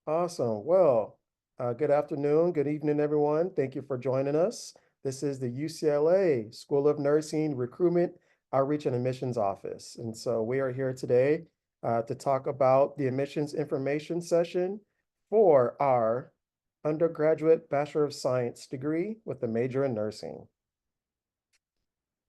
Awesome. Well, good afternoon, good evening, everyone. Thank you for joining us. This is the UCLA School of Nursing Recruitment, Outreach, and Admissions Office. And so we are here today to talk about the admissions information session for our undergraduate Bachelor of Science degree with a major in nursing.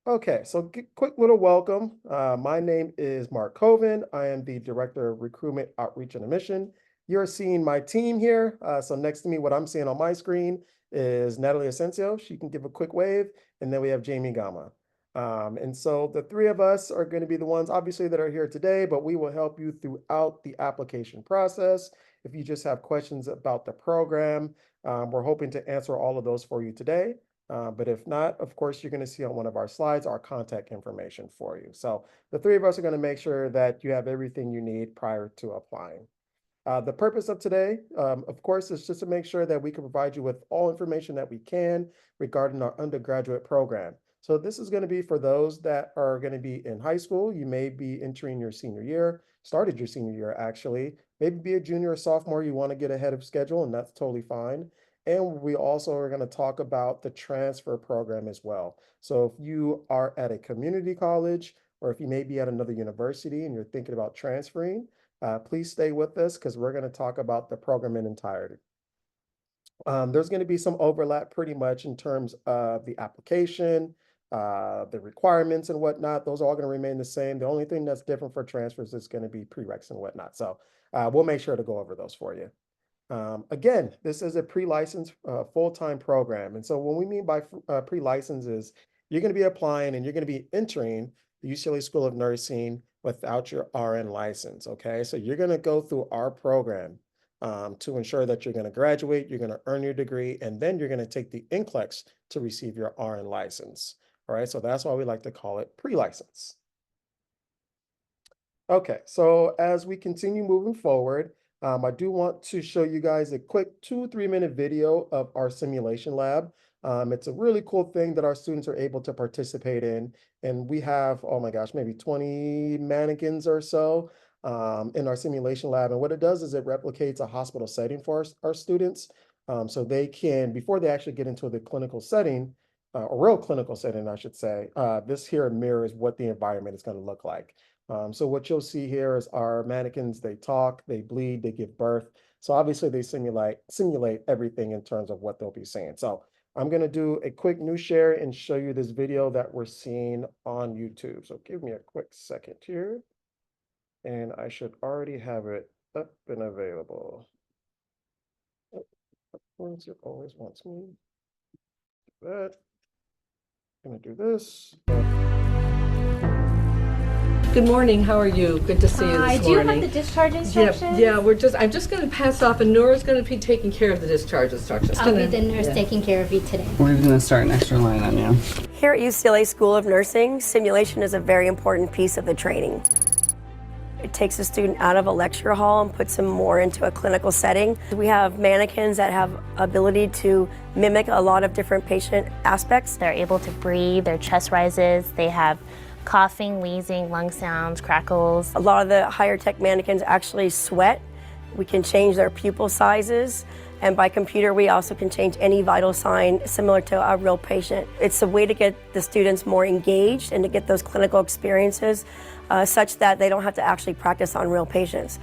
Okay, so quick little welcome. My name is Mark Coven. I am the Director of Recruitment, Outreach, and Admission. You're seeing my team here. So next to me, what I'm seeing on my screen is Natalie Asensio. She can give a quick wave. And then we have Jamie Gama. And so the three of us are going to be the ones, obviously, that are here today, but we will help you throughout the application process. If you just have questions about the program, we're hoping to answer all of those for you today. But if not, of course, you're going to see on one of our slides our contact information for you. So the three of us are going to make sure that you have everything you need prior to applying. The purpose of today, of course, is just to make sure that we can provide you with all information that we can regarding our undergraduate program. So this is going to be for those that are going to be in high school. You may be entering your senior year, started your senior year actually, maybe be a junior or sophomore. You want to get ahead of schedule, and that's totally fine. And we also are going to talk about the transfer program as well. So if you are at a community college, or if you may be at another university and you're thinking about transferring, please stay with us because we're going to talk about the program in entirety. There's going to be some overlap pretty much in terms of the application, the requirements and whatnot. Those are all going to remain the same. The only thing that's different for transfers is going to be prereqs and whatnot. So we'll make sure to go over those for you. Again, this is a pre-licensed full-time program. And so what we mean by pre-license is you're going to be applying and you're going to be entering the UCLA School of Nursing without your RN license, okay? So you're going to go through our program to ensure that you're going to graduate, you're going to earn your degree, and then you're going to take the NCLEX to receive your RN license, all right? So that's why we like to call it pre-license. Okay, so as we continue moving forward, I do want to show you guys a quick 2-3 minute video of our simulation lab. It's a really cool thing that our students are able to participate in. And we have, oh my gosh, maybe 20 mannequins or so in our simulation lab. And what it does is it replicates a hospital setting for our students. So they can, before they actually get into the clinical setting, a real clinical setting, I should say, this here mirrors what the environment is going to look like. So what you'll see here is our mannequins, they talk, they bleed, they give birth. So obviously they simulate everything in terms of what they'll be saying. So I'm going to do a quick new share and show you this video that we're seeing on YouTube. So give me a quick second here. And I should already have it up and available. It always wants me to do that. I'm going to do this. Good morning, how are you? Good to see you this morning. Do you have the discharge instructions? Yeah, I'm just going to pass off, and Nora's going to be taking care of the discharge instructions. I'll be the nurse taking care of you today. We're going to start an extra line on you. Here at UCLA School of Nursing, simulation is a very important piece of the training. It takes a student out of a lecture hall and puts them more into a clinical setting. We have mannequins that have ability to mimic a lot of different patient aspects. They're able to breathe, their chest rises, they have coughing, wheezing, lung sounds, crackles. A lot of the higher tech mannequins actually sweat. We can change their pupil sizes, and by computer we also can change any vital sign similar to a real patient. It's a way to get the students more engaged and to get those clinical experiences such that they don't have to actually practice on real patients.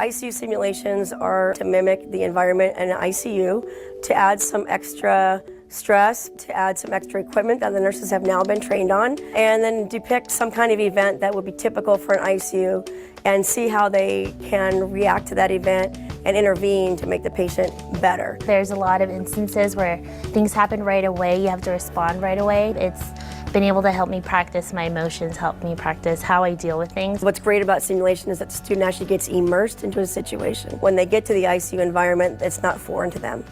ICU simulations are to mimic the environment in an ICU, to add some extra stress, to add some extra equipment that the nurses have now been trained on, and then depict some kind of event that would be typical for an ICU and see how they can react to that event and intervene to make the patient better. There's a lot of instances where things happen right away, you have to respond right away. It's been able to help me practice my emotions, help me practice how I deal with things. What's great about simulation is that the student actually gets immersed into a situation. When they get to the ICU environment, it's not foreign to them.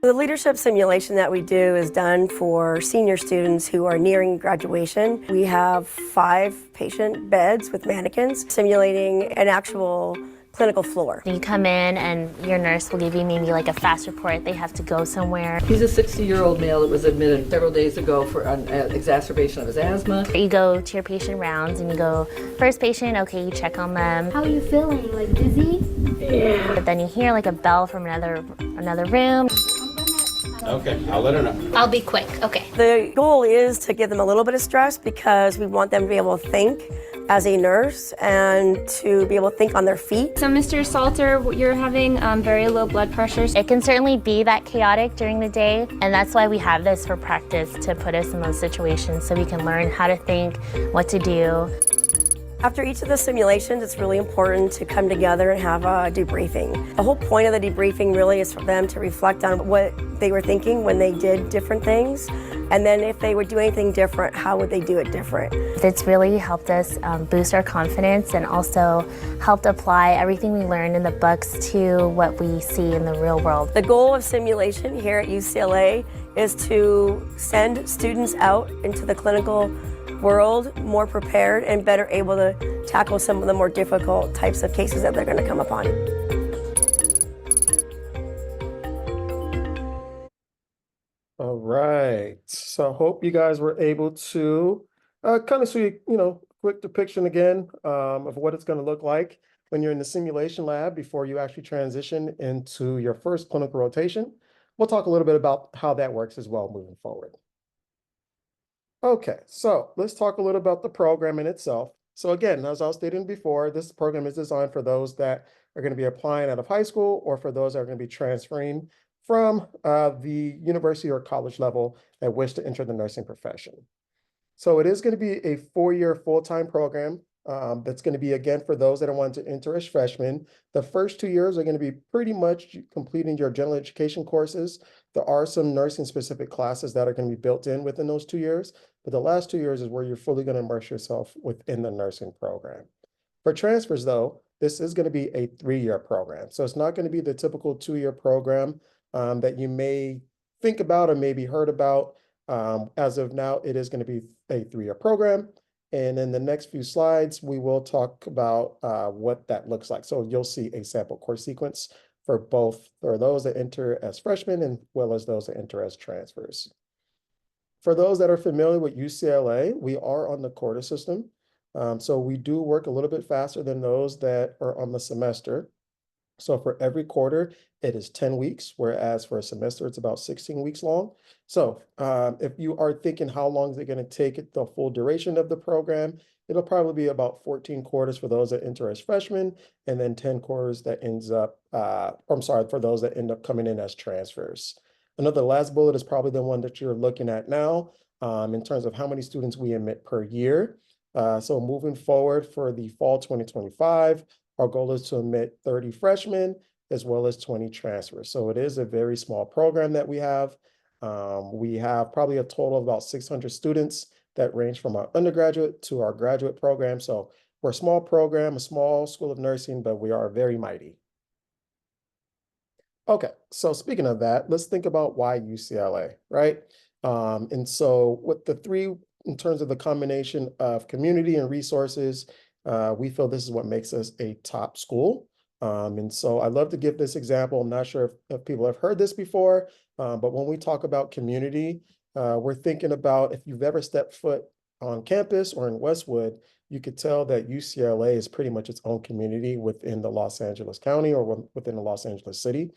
The leadership simulation that we do is done for senior students who are nearing graduation. We have 5 patient beds with mannequins simulating an actual clinical floor. You come in and your nurse will give you maybe like a fast report. They have to go somewhere. He's a 60-year-old male that was admitted several days ago for an exacerbation of his asthma. You go to your patient rounds and you go, first patient, okay, you check on them. How are you feeling? Like dizzy? But then you hear like a bell from another room. Okay, I'll let her know. I'll be quick. Okay. The goal is to give them a little bit of stress because we want them to be able to think as a nurse and to be able to think on their feet. So Mr. Salter, you're having very low blood pressures. It can certainly be that chaotic during the day, and that's why we have this for practice, to put us in those situations so we can learn how to think, what to do. After each of the simulations, it's really important to come together and have a debriefing. The whole point of the debriefing really is for them to reflect on what they were thinking when they did different things, and then if they would do anything different, how would they do it different? It's really helped us boost our confidence and also helped apply everything we learned in the books to what we see in the real world. The goal of simulation here at UCLA is to send students out into the clinical world more prepared and better able to tackle some of the more difficult types of cases that they're going to come upon. All right. So I hope you guys were able to kind of see, quick depiction again of what it's going to look like when you're in the simulation lab before you actually transition into your first clinical rotation. We'll talk a little bit about how that works as well moving forward. Okay, so let's talk a little about the program in itself. So again, as I was stating before, this program is designed for those that are going to be applying out of high school or for those that are going to be transferring from the university or college level that wish to enter the nursing profession. So it is going to be a 4-year full-time program that's going to be, again, for those that are wanting to enter as freshmen. The first 2 years are going to be pretty much completing your general education courses. There are some nursing-specific classes that are going to be built in within those 2 years, but the last 2 years is where you're fully going to immerse yourself within the nursing program. For transfers, though, this is going to be a 3-year program. So it's not going to be the typical 2-year program that you may think about or maybe heard about. As of now, it is going to be a 3-year program. And in the next few slides, we will talk about what that looks like. So you'll see a sample course sequence for those that enter as freshmen and well as those that enter as transfers. For those that are familiar with UCLA, we are on the quarter system. So we do work a little bit faster than those that are on the semester. So for every quarter, it is 10 weeks, whereas for a semester, it's about 16 weeks long. So if you are thinking how long is it going to take it the full duration of the program, it'll probably be about 14 quarters for those that enter as freshmen, and then 10 quarters that for those that end up coming in as transfers. Another last bullet is probably the one that you're looking at now in terms of how many students we admit per year. So moving forward for the fall 2025, our goal is to admit 30 freshmen as well as 20 transfers. So it is a very small program that we have. We have probably a total of about 600 students that range from our undergraduate to our graduate program. So we're a small program, a small school of nursing, but we are very mighty. Okay, so speaking of that, let's think about why UCLA, right? And so with the three, in terms of the combination of community and resources, we feel this is what makes us a top school. And so I love to give this example. I'm not sure if people have heard this before, but when we talk about community, we're thinking about if you've ever stepped foot on campus or in Westwood, you could tell that UCLA is pretty much its own community within the Los Angeles County or within the Los Angeles city.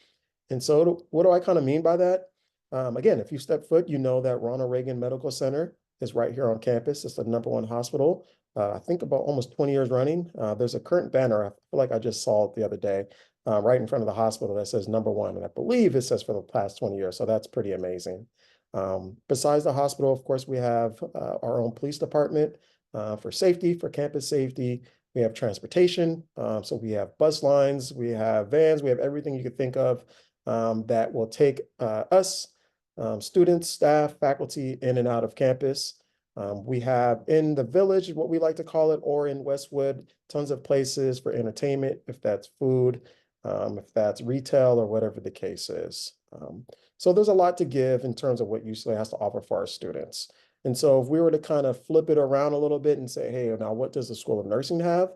And so what do I kind of mean by that? Again, if you step foot, you know that Ronald Reagan Medical Center is right here on campus. It's the #1 hospital. I think about almost 20 years running. There's a current banner, I feel like I just saw it the other day, right in front of the hospital that says #1. And I believe it says for the past 20 years. So that's pretty amazing. Besides the hospital, of course, we have our own police department for safety, for campus safety. We have transportation. So we have bus lines, we have vans, we have everything you could think of that will take us, students, staff, faculty in and out of campus. We have in the village, what we like to call it, or in Westwood, tons of places for entertainment, if that's food, if that's retail, or whatever the case is. So there's a lot to give in terms of what UCLA has to offer for our students. And so if we were to kind of flip it around a little bit and say, hey, now what does the School of Nursing have?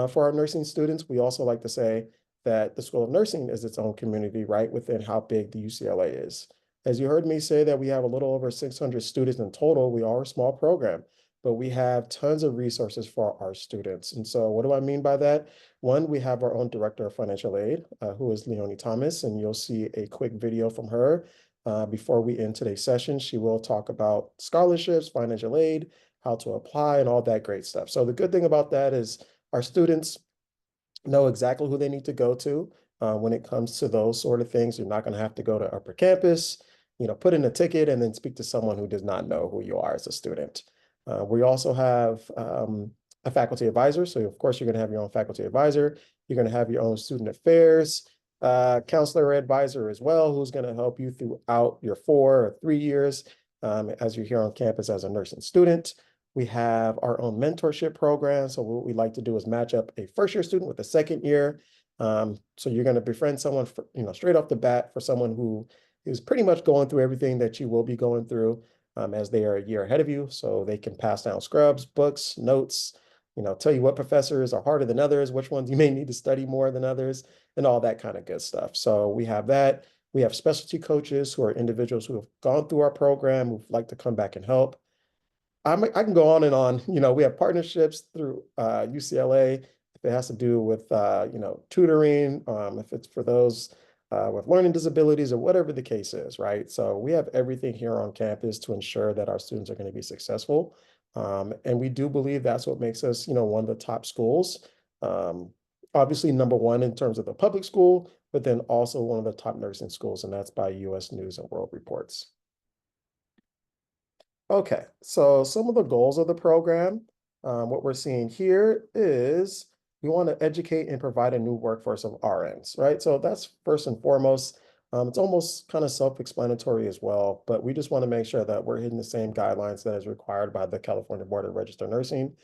for our nursing students. We also like to say that the School of Nursing is its own community, right, within how big the UCLA is. As you heard me say that we have a little over 600 students in total, we are a small program, but we have tons of resources for our students. And so what do I mean by that? One, we have our own Director of Financial Aid, who is Leonie Thomas, and you'll see a quick video from her before we end today's session. She will talk about scholarships, financial aid, how to apply, and all that great stuff. So the good thing about that is our students know exactly who they need to go to when it comes to those sort of things. You're not going to have to go to upper campus, put in a ticket and then speak to someone who does not know who you are as a student. We also have a faculty advisor. So of course, you're going to have your own faculty advisor. You're going to have your own student affairs counselor or advisor as well, who's going to help you throughout your 4 or 3 years as you're here on campus as a nursing student. We have our own mentorship program. So what we like to do is match up a first-year student with a second year. So you're going to befriend someone, straight off the bat for someone who is pretty much going through everything that you will be going through as they are a year ahead of you. So they can pass down scrubs, books, notes, tell you what professors are harder than others, which ones you may need to study more than others, and all that kind of good stuff. So we have that. We have specialty coaches who are individuals who have gone through our program, who like to come back and help. I can go on and on. We have partnerships through UCLA if it has to do with tutoring, if it's for those with learning disabilities or whatever the case is, right? So we have everything here on campus to ensure that our students are going to be successful. And we do believe that's what makes us, one of the top schools. Obviously, number one in terms of the public school, but then also one of the top nursing schools, and that's by US News and World Reports. Okay, so some of the goals of the program, what we're seeing here is we want to educate and provide a new workforce of RNs, right? So that's first and foremost. It's almost kind of self-explanatory as well, but we just want to make sure that we're hitting the same guidelines that is required by the California Board of Registered Nursing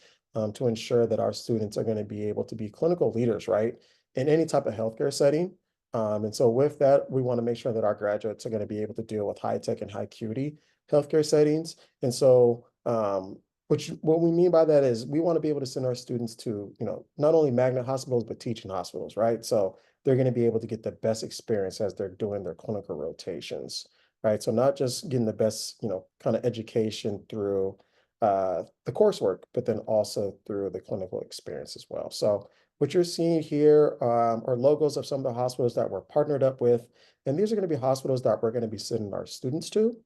to ensure that our students are going to be able to be clinical leaders, right, in any type of healthcare setting. And so with that, we want to make sure that our graduates are going to be able to deal with high-tech and high-acuity healthcare settings. And so what we mean by that is we want to be able to send our students to, not only magnet hospitals, but teaching hospitals, right? So they're going to be able to get the best experience as they're doing their clinical rotations, right? So not just getting the best, kind of education through the coursework, but then also through the clinical experience as well. So what you're seeing here are logos of some of the hospitals that we're partnered up with. And these are going to be hospitals that we're going to be sending our students to.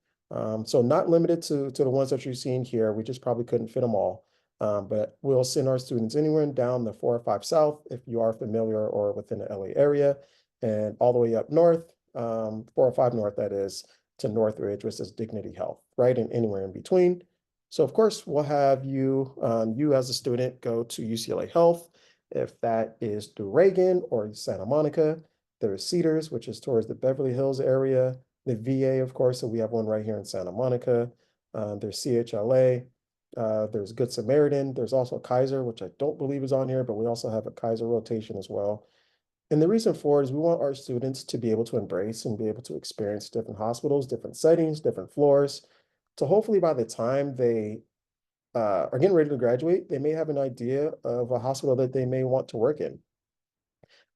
So not limited to the ones that you're seeing here. We just probably couldn't fit them all. But we'll send our students anywhere down the 405 South, if you are familiar or within the LA area, and all the way up north, 405 North, that is, to Northridge, which is Dignity Health, right? And anywhere in between. So of course, we'll have you, you as a student, go to UCLA Health, if that is through Reagan or Santa Monica. There's Cedars, which is towards the Beverly Hills area. The VA, of course, so we have one right here in Santa Monica. There's CHLA. There's Good Samaritan. There's also Kaiser, which I don't believe is on here, but we also have a Kaiser rotation as well. And the reason for it is we want our students to be able to embrace and be able to experience different hospitals, different settings, different floors. So hopefully by the time they are getting ready to graduate, they may have an idea of a hospital that they may want to work in.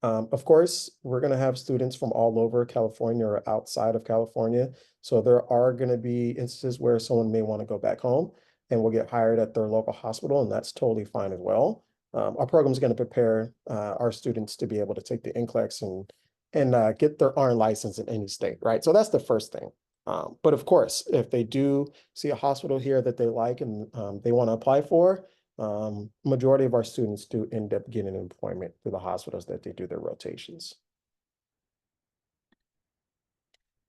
Of course, we're going to have students from all over California or outside of California. So there are going to be instances where someone may want to go back home and will get hired at their local hospital, and that's totally fine as well. Our program is going to prepare our students to be able to take the NCLEX and get their RN license in any state, right? So that's the first thing. But of course, if they do see a hospital here that they like and they want to apply for, majority of our students do end up getting employment through the hospitals that they do their rotations.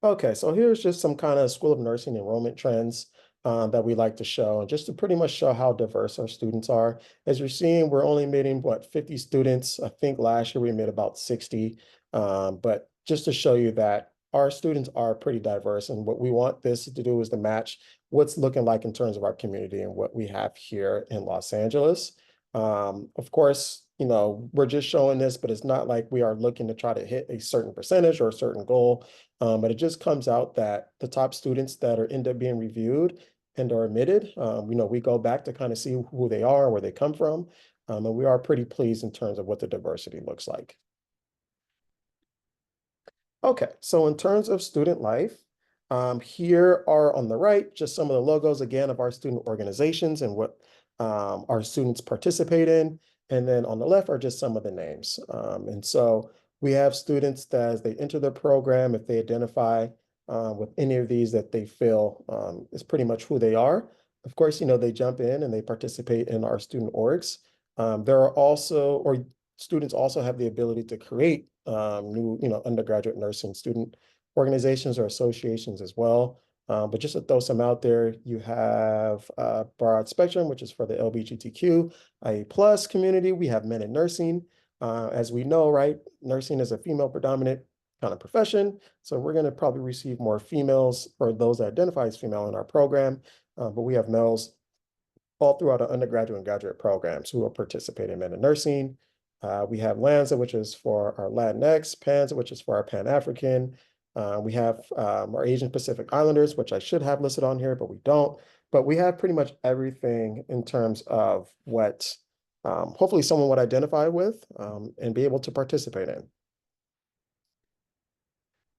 Okay, so here's just some kind of School of Nursing enrollment trends that we like to show, and just to pretty much show how diverse our students are. As you're seeing, we're only admitting, 50 students. I think last year we made about 60, but just to show you that our students are pretty diverse, and what we want this to do is to match what's looking like in terms of our community and what we have here in Los Angeles. Of course, we're just showing this, but it's not like we are looking to try to hit a certain percentage or a certain goal. But it just comes out that the top students that end up being reviewed and are admitted, we go back to kind of see who they are, where they come from. And we are pretty pleased in terms of what the diversity looks like. Okay, so in terms of student life, here are on the right, just some of the logos again of our student organizations and what our students participate in. And then on the left are just some of the names. And so we have students that as they enter the program, if they identify with any of these that they feel is pretty much who they are, of course, they jump in and they participate in our student orgs. There are also, or students also have the ability to create new, undergraduate nursing student organizations or associations as well. But just to throw some out there, you have Broad Spectrum, which is for the LGBTQIA+ community. We have Men in Nursing. As we know, right, nursing is a female predominant kind of profession. So we're going to probably receive more females or those that identify as female in our program. But we have males all throughout our undergraduate and graduate programs who are participating in Men in Nursing. We have LANZA, which is for our Latinx, PANZA, which is for our Pan-African. We have our Asian Pacific Islanders, which I should have listed on here, but we don't. But we have pretty much everything in terms of what hopefully someone would identify with and be able to participate in.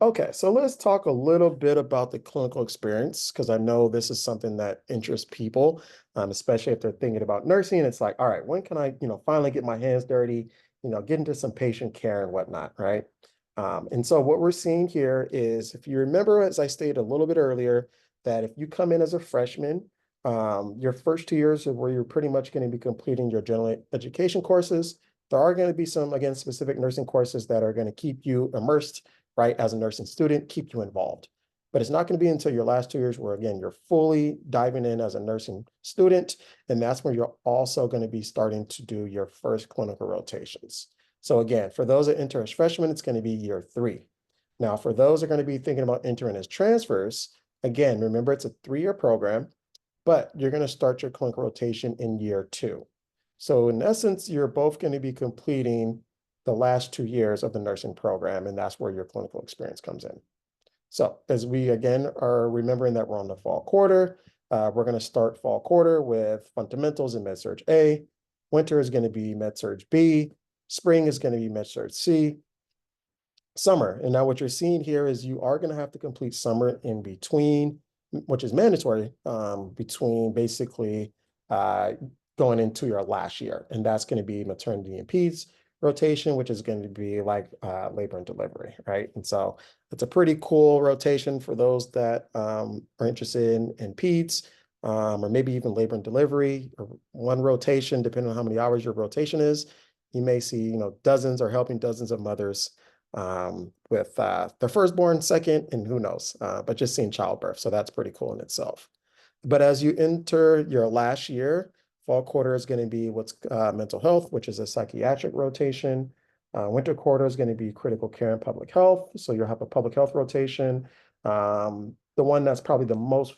Okay, so let's talk a little bit about the clinical experience, because I know this is something that interests people, especially if they're thinking about nursing. It's like, all right, when can I, finally get my hands dirty, get into some patient care and whatnot, right? And so what we're seeing here is, if you remember, as I stated a little bit earlier, that if you come in as a freshman, your first 2 years are where you're pretty much going to be completing your general education courses. There are going to be some, again, specific nursing courses that are going to keep you immersed, right, as a nursing student, keep you involved. But it's not going to be until your last 2 years where, again, you're fully diving in as a nursing student. And that's where you're also going to be starting to do your first clinical rotations. So again, for those that enter as freshmen, it's going to be year 3. Now, for those that are going to be thinking about entering as transfers, again, remember it's a 3-year program, but you're going to start your clinical rotation in year 2. So in essence, you're both going to be completing the last 2 years of the nursing program, and that's where your clinical experience comes in. So as we, again, are remembering that we're on the fall quarter, we're going to start fall quarter with fundamentals in Med-Surg A. Winter is going to be Med-Surg B. Spring is going to be Med-Surg C. Summer, and now what you're seeing here is you are going to have to complete summer in between, which is mandatory, between basically going into your last year. And that's going to be maternity and peds rotation, which is going to be like labor and delivery, right? And so it's a pretty cool rotation for those that are interested in peds, or maybe even labor and delivery, or one rotation, depending on how many hours your rotation is. You may see, dozens or helping dozens of mothers with their firstborn, second, and who knows, but just seeing childbirth. So that's pretty cool in itself. But as you enter your last year, fall quarter is going to be what's mental health, which is a psychiatric rotation. Winter quarter is going to be critical care and public health. So you'll have a public health rotation. The one that's probably the most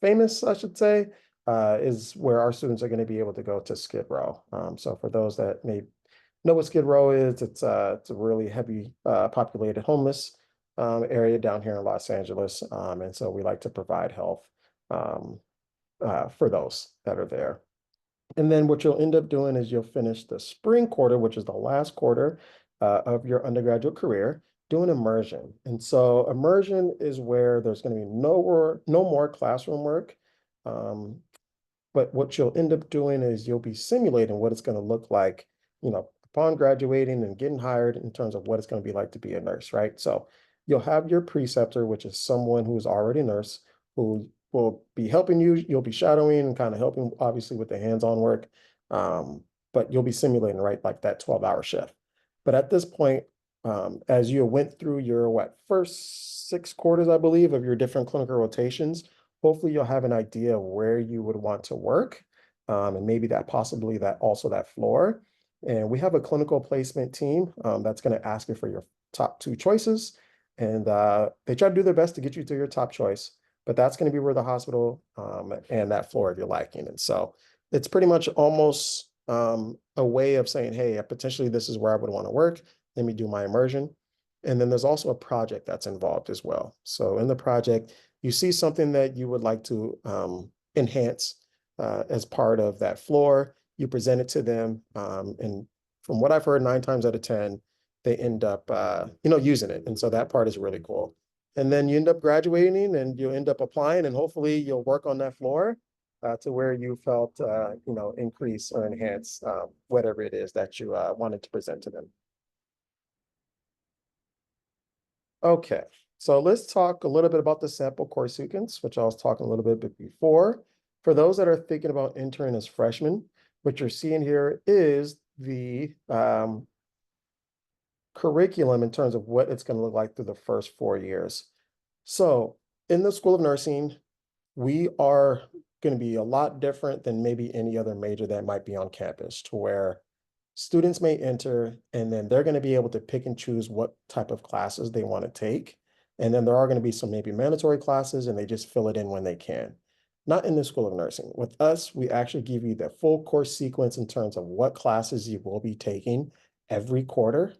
famous, I should say, is where our students are going to be able to go to Skid Row. So for those that may know what Skid Row is, it's a really heavy populated homeless area down here in Los Angeles. And so we like to provide health for those that are there. And then what you'll end up doing is you'll finish the spring quarter, which is the last quarter of your undergraduate career, doing immersion. And so immersion is where there's going to be no more classroom work. But what you'll end up doing is you'll be simulating what it's going to look like, upon graduating and getting hired, in terms of what it's going to be like to be a nurse, right? So you'll have your preceptor, which is someone who's already a nurse, who will be helping you. You'll be shadowing and kind of helping, obviously, with the hands-on work. But you'll be simulating, right, like that 12-hour shift. But at this point, as you went through your, first 6 quarters, I believe, of your different clinical rotations, hopefully you'll have an idea of where you would want to work, and maybe that floor. And we have a clinical placement team that's going to ask you for your top 2 choices. And they try to do their best to get you to your top choice, but that's going to be where the hospital and that floor of your liking. And so it's pretty much almost a way of saying, hey, potentially this is where I would want to work. Let me do my immersion. And then there's also a project that's involved as well. So in the project, you see something that you would like to enhance as part of that floor. you present it to them, and from what I've heard, 9 times out of 10, they end up, using it. And so that part is really cool. And then you end up graduating and you end up applying, and hopefully you'll work on that floor to where you felt, increase or enhance whatever it is that you wanted to present to them. Okay, so let's talk a little bit about the sample course sequence, which I was talking a little bit before. For those that are thinking about entering as freshmen, what you're seeing here is the curriculum in terms of what it's going to look like through the first 4 years. So in the School of Nursing, we are going to be a lot different than maybe any other major that might be on campus, to where students may enter and then they're going to be able to pick and choose what type of classes they want to take. And then there are going to be some maybe mandatory classes and they just fill it in when they can. Not in the School of Nursing. With us, we actually give you the full course sequence in terms of what classes you will be taking every quarter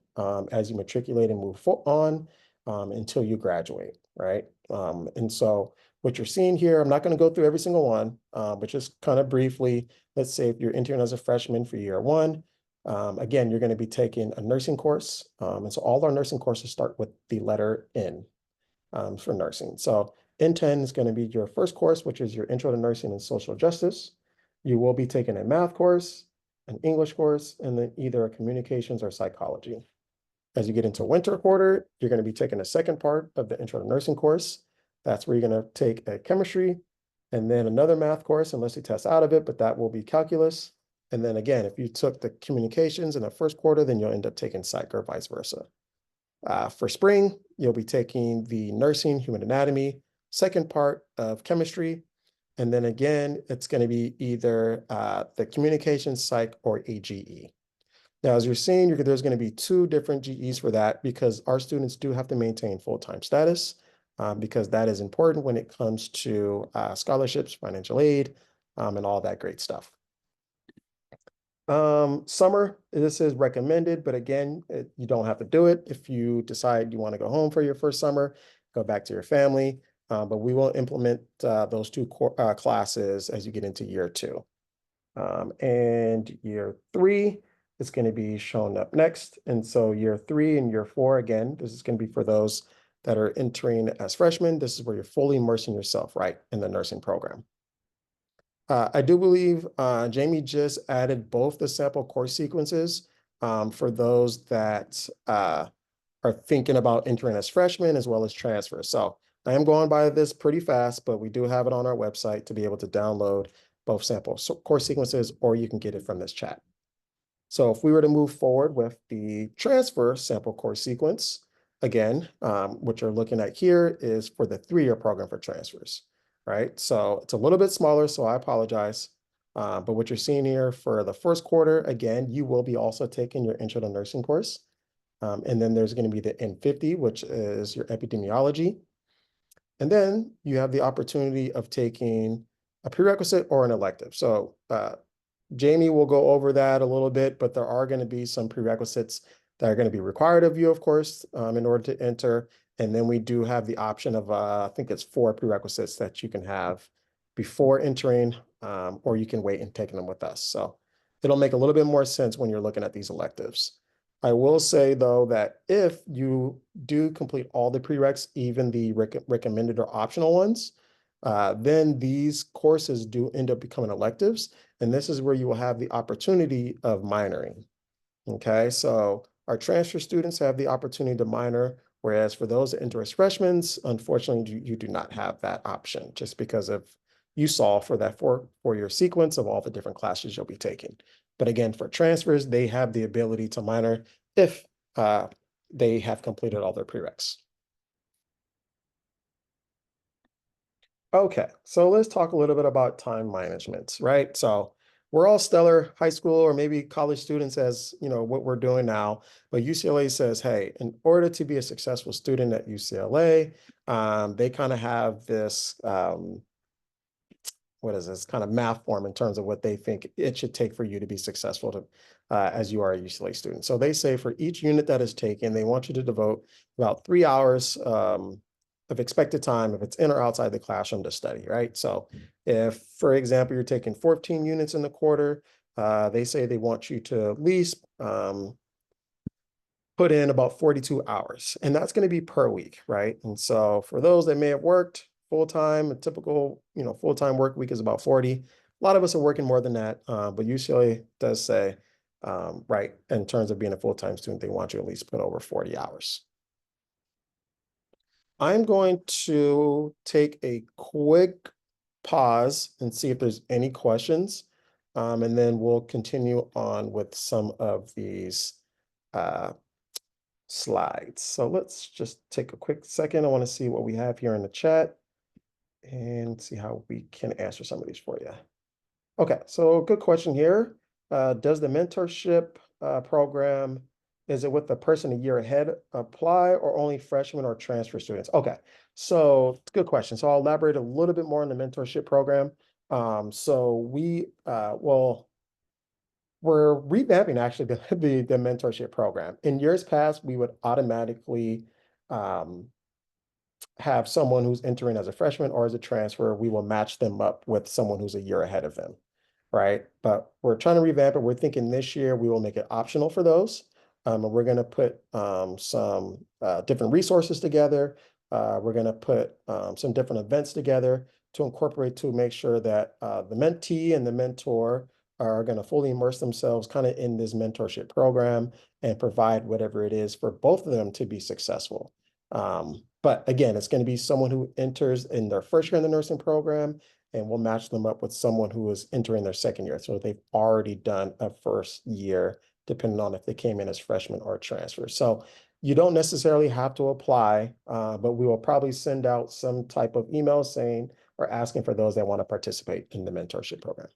as you matriculate and move on until you graduate, right? And so what you're seeing here, I'm not going to go through every single one, but just kind of briefly, let's say if you're entering as a freshman for year 1, again, you're going to be taking a nursing course. And so all our nursing courses start with the letter N for nursing. So N10 is going to be your first course, which is your Intro to Nursing and Social Justice. You will be taking a math course, an English course, and then either a communications or psychology. As you get into winter quarter, you're going to be taking a second part of the Intro to Nursing course. That's where you're going to take a chemistry and then another math course, unless you test out of it, but that will be calculus. And then again, if you took the communications in the first quarter, then you'll end up taking psych or vice versa. For spring, you'll be taking the nursing, human anatomy, second part of chemistry. And then again, it's going to be either the communications, psych, or AGE. Now, as you're seeing, there's going to be 2 different GEs for that, because our students do have to maintain full-time status, because that is important when it comes to scholarships, financial aid, and all that great stuff. Summer, this is recommended, but again, you don't have to do it. If you decide you want to go home for your first summer, go back to your family, but we will implement those 2 classes as you get into year 2. And year 3 is going to be shown up next. And so year 3 and year 4, again, this is going to be for those that are entering as freshmen. This is where you're fully immersing yourself, right, in the nursing program. I do believe Jamie just added both the sample course sequences for those that are thinking about entering as freshmen as well as transfer. So I am going by this pretty fast, but we do have it on our website to be able to download both sample course sequences, or you can get it from this chat. So if we were to move forward with the transfer sample course sequence, again, what you're looking at here is for the 3-year program for transfers. Right, so it's a little bit smaller, so I apologize. But what you're seeing here for the first quarter, again, you will be also taking your Intro to Nursing course. And then there's going to be the N50, which is your epidemiology. And then you have the opportunity of taking a prerequisite or an elective. So Jamie will go over that a little bit, but there are going to be some prerequisites that are going to be required of you, of course, in order to enter. And then we do have the option of, I think it's 4 prerequisites that you can have before entering, or you can wait and take them with us. So it'll make a little bit more sense when you're looking at these electives. I will say, though, that if you do complete all the prereqs, even the recommended or optional ones, then these courses do end up becoming electives. And this is where you will have the opportunity of minoring. Okay, so our transfer students have the opportunity to minor, whereas for those that enter as freshmen, unfortunately, you do not have that option, just because of you saw for that 4-year sequence of all the different classes you'll be taking. But again, for transfers, they have the ability to minor if they have completed all their prereqs. Okay, so let's talk a little bit about time management, right? So we're all stellar high school or maybe college students, as you know, what we're doing now, but UCLA says, hey, in order to be a successful student at UCLA, they kind of have this, what is this kind of math form in terms of what they think it should take for you to be successful to, as you are a UCLA student. So they say for each unit that is taken, they want you to devote about 3 hours of expected time, if it's in or outside the classroom, to study, right? So if, for example, you're taking 14 units in the quarter, they say they want you to at least put in about 42 hours, and that's going to be per week, right? And so for those that may have worked full-time, a typical, full-time work week is about 40. A lot of us are working more than that, but UCLA does say, right, in terms of being a full-time student, they want you at least put over 40 hours. I'm going to take a quick pause and see if there's any questions, and then we'll continue on with some of these slides. So let's just take a quick second. I want to see what we have here in the chat and see how we can answer some of these for you. Okay, so good question here. Does the mentorship program, is it with the person a year ahead apply, or only freshmen or transfer students? Okay, so good question. So I'll elaborate a little bit more on the mentorship program. So we're revamping actually the mentorship program. In years past, we would automatically have someone who's entering as a freshman or as a transfer. We will match them up with someone who's a year ahead of them, right? But we're trying to revamp it. We're thinking this year we will make it optional for those. And we're going to put some different resources together. We're going to put some different events together to incorporate, to make sure that the mentee and the mentor are going to fully immerse themselves kind of in this mentorship program and provide whatever it is for both of them to be successful. But again, it's going to be someone who enters in their first year in the nursing program, and we'll match them up with someone who is entering their second year. So they've already done a first year, depending on if they came in as freshmen or transfer. So you don't necessarily have to apply, but we will probably send out some type of email saying or asking for those that want to participate in the mentorship program.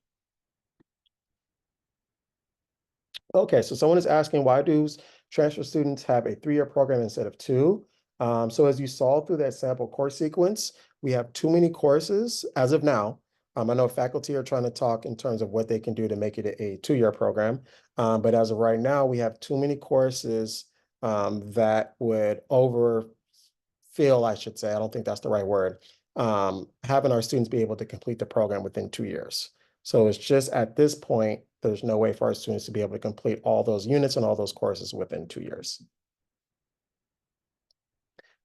Okay, so someone is asking, why do transfer students have a 3-year program instead of 2? So as you saw through that sample course sequence, we have too many courses as of now. I know faculty are trying to talk in terms of what they can do to make it a 2-year program. But as of right now, we have too many courses that would overfill, I should say, I don't think that's the right word, having our students be able to complete the program within 2 years. So it's just at this point, there's no way for our students to be able to complete all those units and all those courses within 2 years.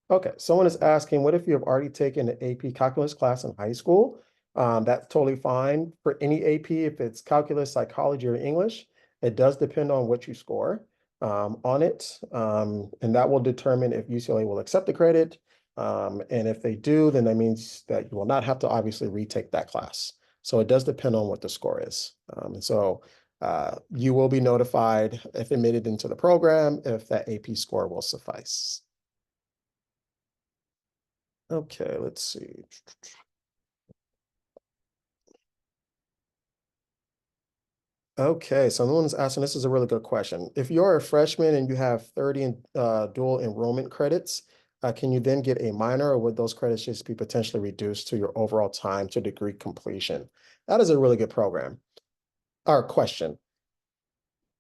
Okay, someone is asking, what if you have already taken an AP calculus class in high school? That's totally fine for any AP, if it's calculus, psychology, or English. It does depend on what you score on it, and that will determine if UCLA will accept the credit. And if they do, then that means that you will not have to obviously retake that class. So it does depend on what the score is. And so you will be notified if admitted into the program, if that AP score will suffice. Okay, let's see. Okay, so no one's asking, this is a really good question. If you're a freshman and you have 30 dual enrollment credits, can you then get a minor, or would those credits just be potentially reduced to your overall time to degree completion? That is a really good program or question.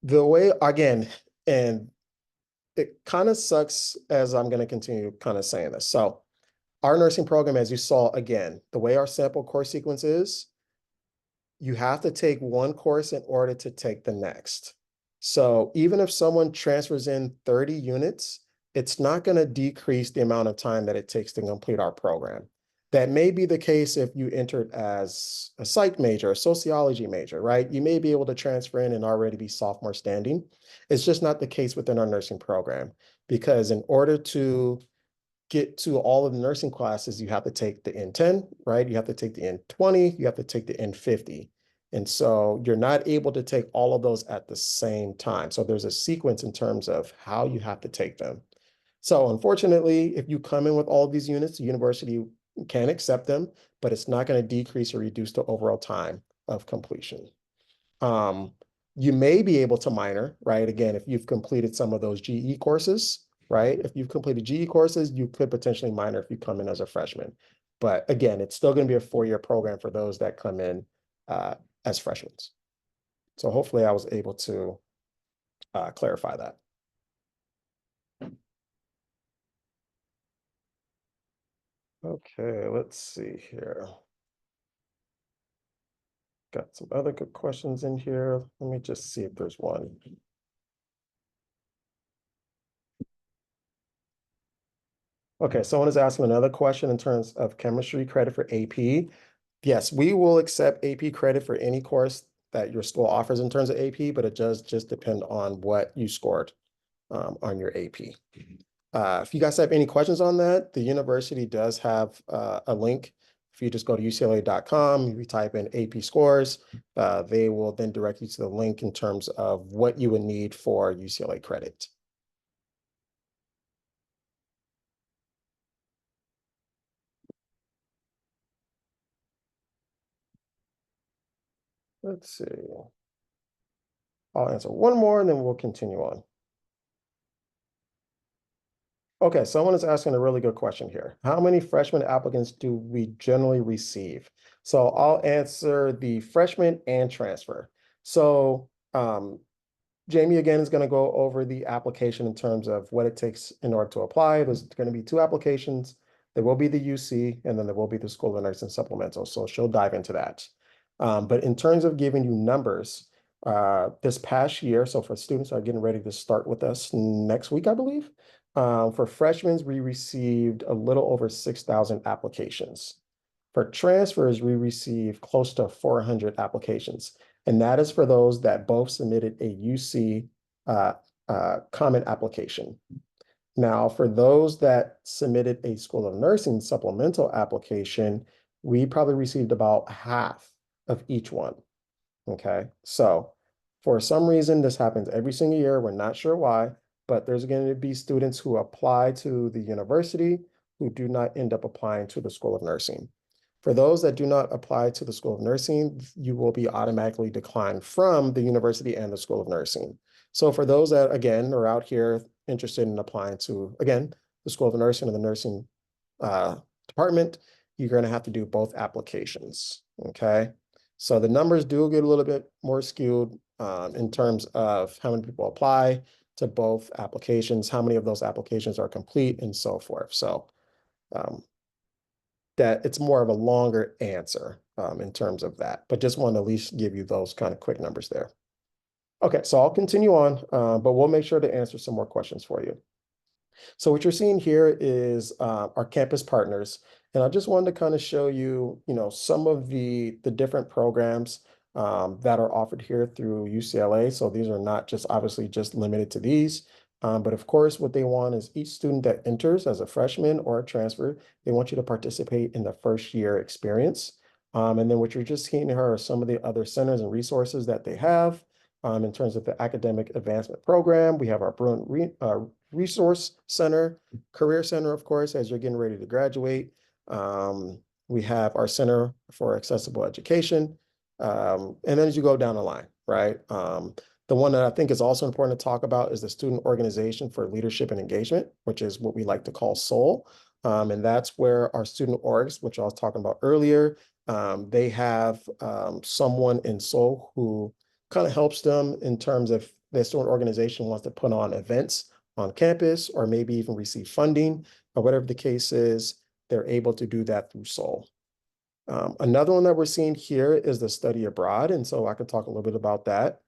The way, again, and it kind of sucks as I'm going to continue kind of saying this. So our nursing program, as you saw, again, the way our sample course sequence is, you have to take one course in order to take the next. So even if someone transfers in 30 units, it's not going to decrease the amount of time that it takes to complete our program. That may be the case if you entered as a psych major, a sociology major, right? You may be able to transfer in and already be sophomore standing. It's just not the case within our nursing program, because in order to get to all of the nursing classes, you have to take the N10, right? You have to take the N20, you have to take the N50. And so you're not able to take all of those at the same time. So there's a sequence in terms of how you have to take them. So unfortunately, if you come in with all of these units, the university can accept them, but it's not going to decrease or reduce the overall time of completion. You may be able to minor, right? Again, if you've completed some of those GE courses, right? If you've completed GE courses, you could potentially minor if you come in as a freshman. But again, it's still going to be a 4-year program for those that come in as freshmen. So hopefully I was able to clarify that. Okay, let's see here. Got some other good questions in here. Let me just see if there's one. Okay, someone is asking another question in terms of chemistry credit for AP. Yes, we will accept AP credit for any course that your school offers in terms of AP, but it does just depend on what you scored on your AP. If you guys have any questions on that, the university does have a link. If you just go to UCLA.com, if you type in AP scores, they will then direct you to the link in terms of what you would need for UCLA credit. Let's see. I'll answer one more and then we'll continue on. Okay, someone is asking a really good question here. How many freshman applicants do we generally receive? So I'll answer the freshman and transfer. So Jamie again is going to go over the application in terms of what it takes in order to apply. There's going to be 2 applications. There will be the UC and then there will be the School of Nursing supplemental. So she'll dive into that. But in terms of giving you numbers, this past year, so for students that are getting ready to start with us next week, I believe, for freshmen, we received a little over 6,000 applications. For transfers, we received close to 400 applications. And that is for those that both submitted a UC common application. Now, for those that submitted a School of Nursing supplemental application, we probably received about half of each one. Okay, so for some reason, this happens every single year. We're not sure why, but there's going to be students who apply to the university who do not end up applying to the School of Nursing. For those that do not apply to the School of Nursing, you will be automatically declined from the university and the School of Nursing. So for those that, again, are out here interested in applying to, again, the School of Nursing or the nursing department, you're going to have to do both applications, okay? So the numbers do get a little bit more skewed in terms of how many people apply to both applications, how many of those applications are complete, and so forth. So that it's more of a longer answer in terms of that, but just want to at least give you those kind of quick numbers there. Okay, so I'll continue on, but we'll make sure to answer some more questions for you. So what you're seeing here is our campus partners. And I just wanted to kind of show you, some of the different programs that are offered here through UCLA. So these are not just obviously just limited to these, but of course, what they want is each student that enters as a freshman or a transfer, they want you to participate in the first year experience. And then what you're just seeing here are some of the other centers and resources that they have in terms of the academic advancement program. We have our Bruin Resource Center, Career Center, of course, as you're getting ready to graduate. We have our Center for Accessible Education. And then as you go down the line, right? The one that I think is also important to talk about is the Student Organization for Leadership and Engagement, which is what we like to call SOL. And that's where our student orgs, which I was talking about earlier, they have someone in SOL who kind of helps them in terms of their student organization wants to put on events on campus or maybe even receive funding or whatever the case is, they're able to do that through SOL. Another one that we're seeing here is the study abroad. And so I could talk a little bit about that.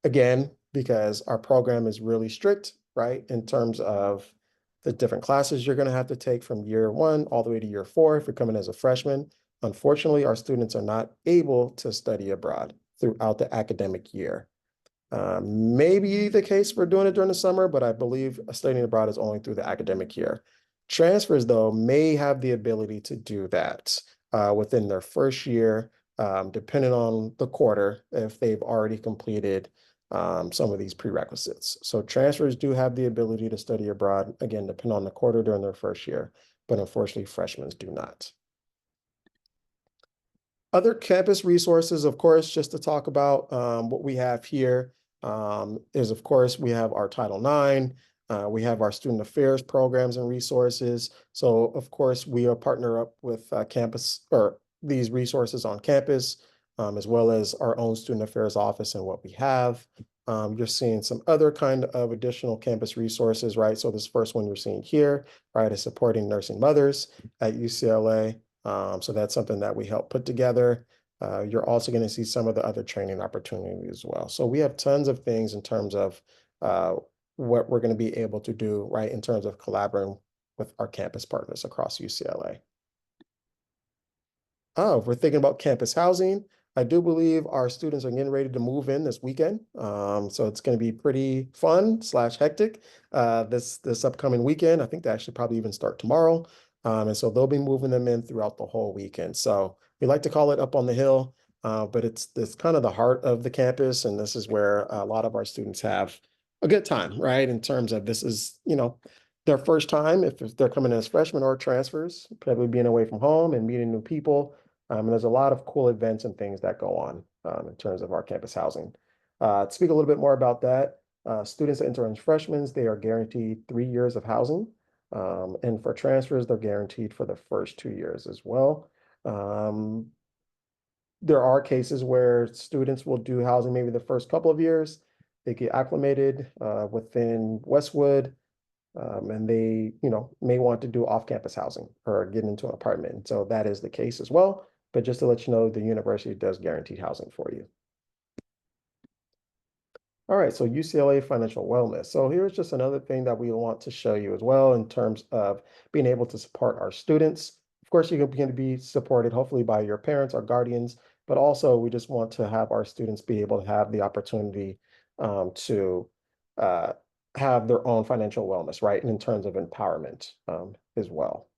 Again, because our program is really strict, right? In terms of the different classes you're going to have to take from year 1 all the way to year 4 if you're coming as a freshman. Unfortunately, our students are not able to study abroad throughout the academic year. Maybe the case for doing it during the summer, but I believe studying abroad is only through the academic year. Transfers, though, may have the ability to do that within their first year, depending on the quarter, if they've already completed some of these prerequisites. So transfers do have the ability to study abroad, again, depending on the quarter during their first year, but unfortunately, freshmen do not. Other campus resources, of course, just to talk about what we have here is, of course, we have our Title IX, we have our student affairs programs and resources. So, of course, we are partner up with campus or these resources on campus, as well as our own student affairs office and what we have. You're seeing some other kind of additional campus resources, right? So this first one you're seeing here, right, is supporting nursing mothers at UCLA. So that's something that we help put together. You're also going to see some of the other training opportunities as well. So we have tons of things in terms of what we're going to be able to do, right, in terms of collaborating with our campus partners across UCLA. Oh, if we're thinking about campus housing, I do believe our students are getting ready to move in this weekend. So it's going to be pretty fun / hectic this upcoming weekend. I think they actually probably even start tomorrow. And so they'll be moving them in throughout the whole weekend. So we like to call it Up on the Hill, but it's kind of the heart of the campus. And this is where a lot of our students have a good time, right? In terms of this is, their first time if they're coming in as freshmen or transfers, probably being away from home and meeting new people. And there's a lot of cool events and things that go on in terms of our campus housing. To speak a little bit more about that, students that enter as freshmen, they are guaranteed 3 years of housing. And for transfers, they're guaranteed for the first 2 years as well. There are cases where students will do housing maybe the first couple of years. They get acclimated within Westwood, and they, may want to do off-campus housing or get into an apartment. So that is the case as well. But just to let you know, the university does guaranteed housing for you. All right, so UCLA financial wellness. So here's just another thing that we want to show you as well in terms of being able to support our students. Of course, you're going to be supported hopefully by your parents or guardians, but also we just want to have our students be able to have the opportunity to have their own financial wellness, right? And in terms of empowerment as well.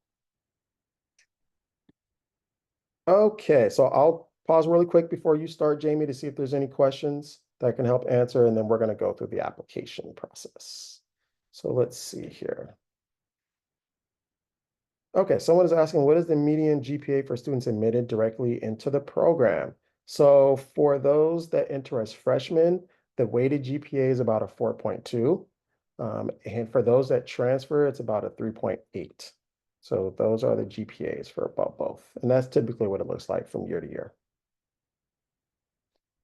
Okay, so I'll pause really quick before you start, Jamie, to see if there's any questions that I can help answer, and then we're going to go through the application process. So let's see here. Okay, someone is asking, what is the median GPA for students admitted directly into the program? So for those that enter as freshmen, the weighted GPA is about a 4.2. And for those that transfer, it's about a 3.8. So those are the GPAs for about both. And that's typically what it looks like from year to year.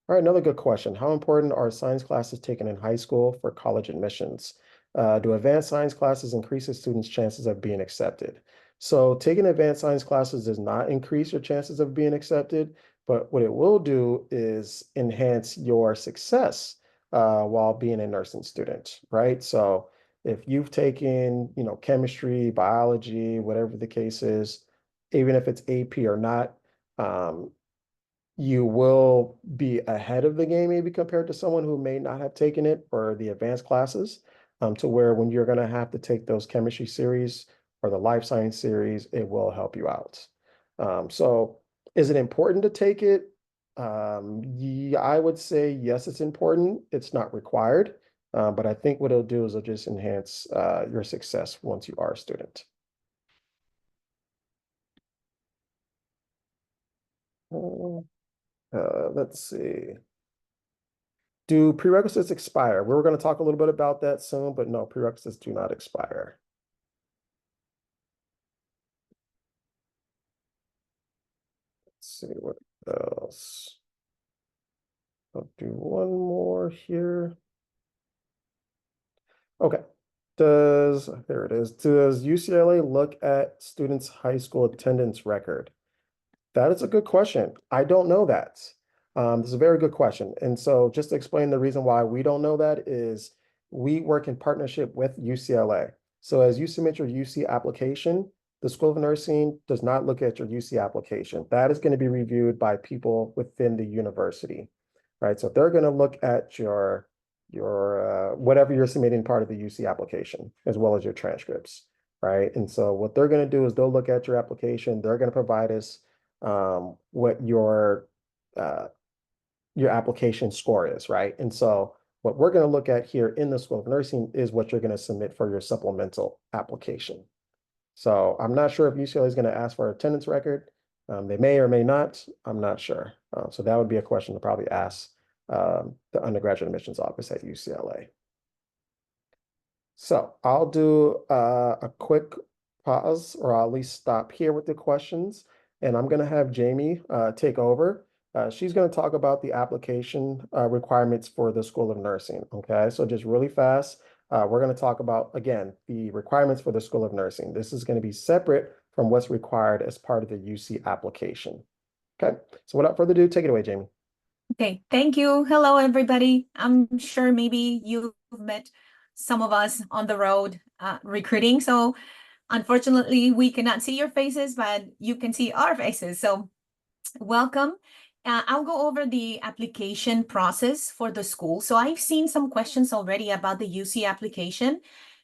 All right, another good question. How important are science classes taken in high school for college admissions? Do advanced science classes increase a student's chances of being accepted? So taking advanced science classes does not increase your chances of being accepted, but what it will do is enhance your success while being a nursing student, right? So if you've taken, chemistry, biology, whatever the case is, even if it's AP or not, you will be ahead of the game maybe compared to someone who may not have taken it for the advanced classes, to where when you're going to have to take those chemistry series or the life science series, it will help you out. So is it important to take it? Yeah, I would say yes, it's important. It's not required, but I think what it'll do is it'll just enhance your success once you are a student. Let's see. Do prerequisites expire? We were going to talk a little bit about that soon, but no, prerequisites do not expire. Let's see what else. I'll do one more here. Okay. There it is. Does UCLA look at students' high school attendance record? That is a good question. I don't know that. This is a very good question. And so just to explain the reason why we don't know that is we work in partnership with UCLA. So as you submit your UC application, the School of Nursing does not look at your UC application. That is going to be reviewed by people within the university, right? So they're going to look at your whatever you're submitting part of the UC application, as well as your transcripts, right? And so what they're going to do is they'll look at your application. They're going to provide us what your application score is, right? And so what we're going to look at here in the School of Nursing is what you're going to submit for your supplemental application. So I'm not sure if UCLA is going to ask for an attendance record. They may or may not. I'm not sure. So that would be a question to probably ask the undergraduate admissions office at UCLA. So I'll do a quick pause, or I'll at least stop here with the questions. And I'm going to have Jamie take over. She's going to talk about the application requirements for the School of Nursing. Okay, so just really fast, we're going to talk about, again, the requirements for the School of Nursing. This is going to be separate from what's required as part of the UC application. Okay, so without further ado, take it away, Jamie. Okay, thank you. Hello, everybody. I'm sure maybe you've met some of us on the road recruiting. So unfortunately, we cannot see your faces, but you can see our faces. So welcome. I'll go over the application process for the school. So I've seen some questions already about the UC application.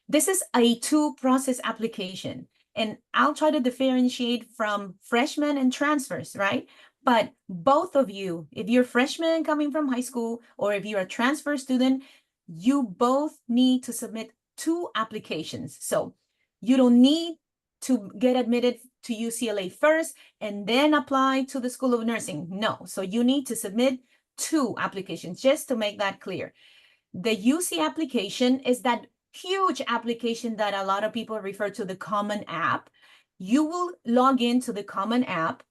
This is a two-process application, and I'll try to differentiate from freshmen and transfers, right? But both of you, if you're freshmen coming from high school or if you're a transfer student, you both need to submit two applications. So you don't need to get admitted to UCLA first and then apply to the School of Nursing. No, so you need to submit two applications, just to make that clear. The UC application is that huge application that a lot of people refer to the Common App. You will log into the Common App.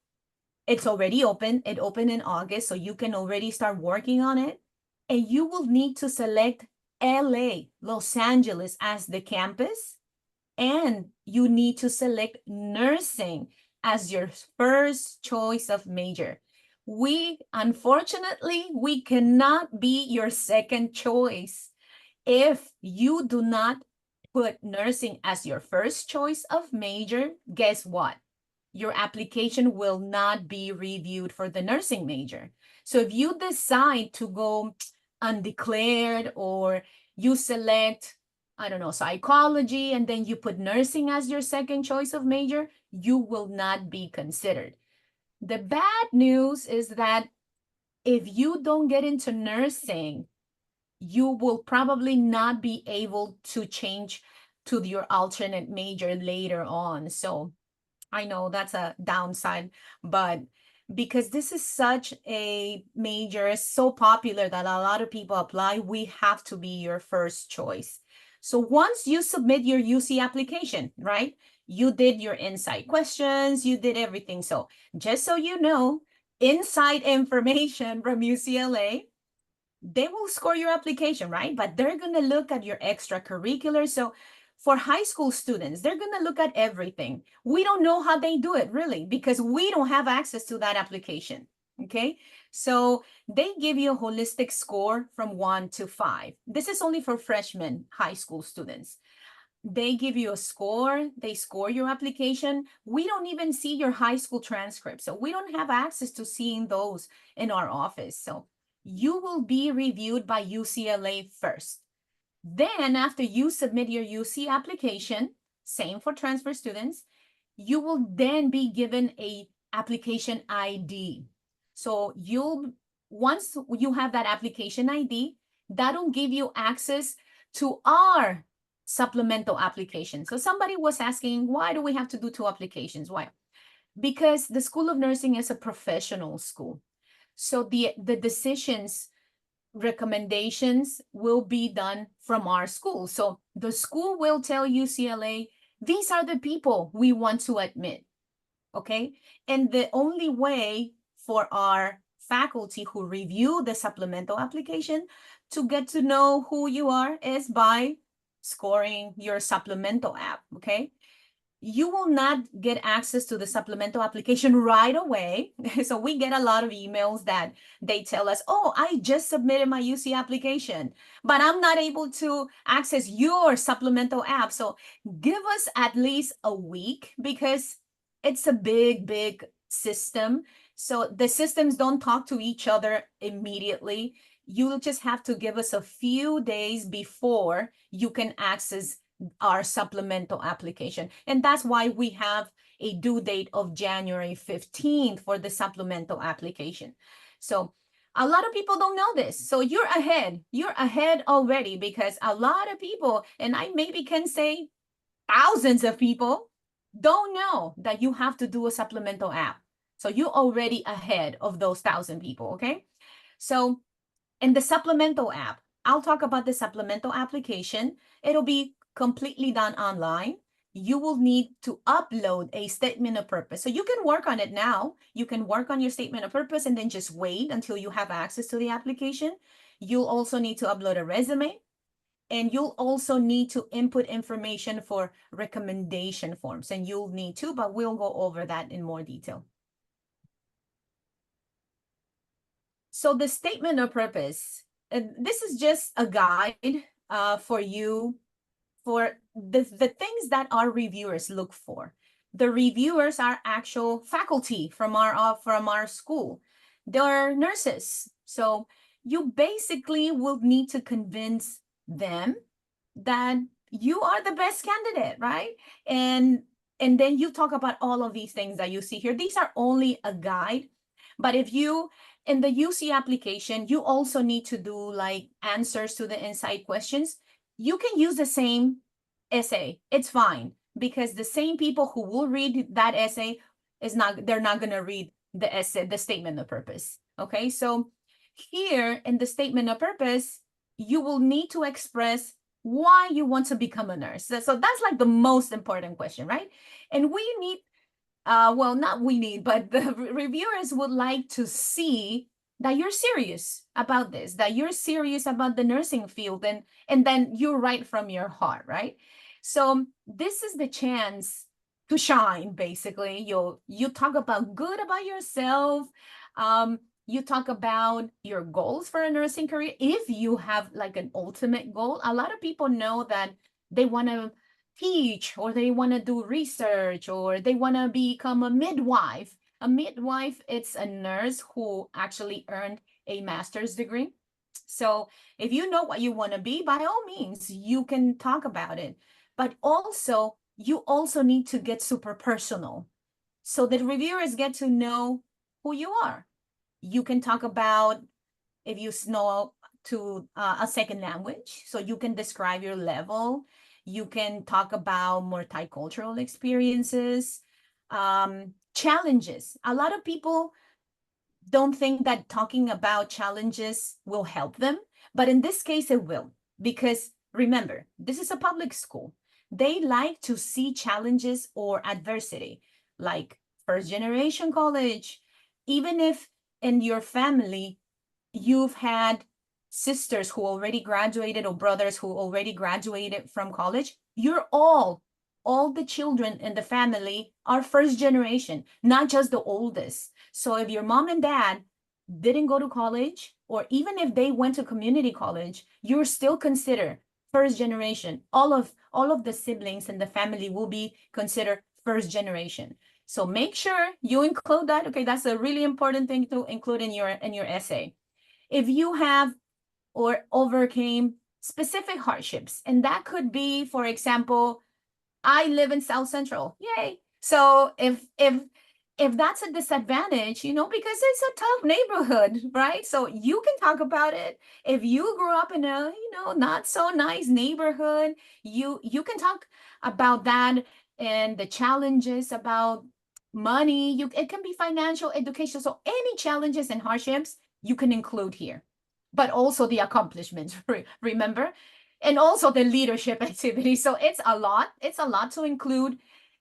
It's already open. It opened in August, so you can already start working on it. And you will need to select LA, Los Angeles, as the campus. And you need to select nursing as your first choice of major. Unfortunately, we cannot be your second choice. If you do not put nursing as your first choice of major, guess what? Your application will not be reviewed for the nursing major. So if you decide to go undeclared, or you select, I don't know, psychology, and then you put nursing as your second choice of major, you will not be considered. The bad news is that if you don't get into nursing, you will probably not be able to change to your alternate major later on. So I know that's a downside, but because this is such a major, so popular that a lot of people apply, we have to be your first choice. So once you submit your UC application, right? You did your insight questions, you did everything. So just so you know, inside information from UCLA, they will score your application, right? But they're going to look at your extracurricular. So for high school students, they're going to look at everything. We don't know how they do it, really, because we don't have access to that application. Okay, so they give you a holistic score from 1 to 5. This is only for freshman high school students. They give you a score, they score your application. We don't even see your high school transcript, so we don't have access to seeing those in our office. So you will be reviewed by UCLA first. Then after you submit your UC application, same for transfer students, you will then be given a application ID. So once you have that application ID, that'll give you access to our supplemental application. So somebody was asking, why do we have to do two applications? Why? Because the School of Nursing is a professional school. So the decisions, recommendations will be done from our school. So the school will tell UCLA, these are the people we want to admit, okay? And the only way for our faculty who review the supplemental application to get to know who you are is by scoring your supplemental app, okay? You will not get access to the supplemental application right away. So we get a lot of emails that they tell us, oh, I just submitted my UC application, but I'm not able to access your supplemental app. So give us at least a week, because it's a big system. So the systems don't talk to each other immediately. You'll just have to give us a few days before you can access our supplemental application. And that's why we have a due date of January 15th for the supplemental application. So a lot of people don't know this. So you're ahead already, because a lot of people, and I maybe can say thousands of people, don't know that you have to do a supplemental app. So you're already ahead of those 1,000 people, okay? So in the supplemental app, I'll talk about the supplemental application. It'll be completely done online. You will need to upload a statement of purpose. So you can work on it now. You can work on your statement of purpose and then just wait until you have access to the application. You'll also need to upload a resume, and you'll also need to input information for recommendation forms, and you'll need to, but we'll go over that in more detail. So the statement of purpose, this is just a guide for you for the things that our reviewers look for. The reviewers are actual faculty from our school. They're nurses. So you basically will need to convince them that you are the best candidate, right? And then you talk about all of these things that you see here. These are only a guide. But if you, in the UC application, you also need to do like answers to the inside questions. You can use the same essay. It's fine, because the same people who will read that essay they're not going to read the essay, the statement of purpose. Okay, so here in the statement of purpose, you will need to express why you want to become a nurse. So that's like the most important question, right? And we need, well, not we need, but the reviewers would like to see that you're serious about this, that you're serious about the nursing field, and then you write from your heart, right? So this is the chance to shine, basically. You talk about good about yourself. You talk about your goals for a nursing career. If you have like an ultimate goal, a lot of people know that they want to teach, or they want to do research, or they want to become a midwife. A midwife, it's a nurse who actually earned a master's degree. So if you know what you want to be, by all means, you can talk about it. But also, you also need to get super personal so that reviewers get to know who you are. You can talk about if you know to a second language, so you can describe your level. You can talk about multicultural experiences, challenges. A lot of people don't think that talking about challenges will help them, but in this case it will, because remember, this is a public school. They like to see challenges or adversity, like first generation college. Even if in your family you've had sisters who already graduated or brothers who already graduated from college, you're all the children in the family are first generation, not just the oldest. So if your mom and dad didn't go to college, or even if they went to community college, you're still considered first generation. All of the siblings in the family will be considered first generation. So make sure you include that. Okay, that's a really important thing to include in your essay. If you have or overcame specific hardships, and that could be, for example, I live in South Central. Yay. So if that's a disadvantage, because it's a tough neighborhood, right? So you can talk about it. If you grew up in a, not so nice neighborhood, you can talk about that and the challenges about money. It can be financial, education. So any challenges and hardships you can include here, but also the accomplishments, remember? And also the leadership activities. So it's a lot to include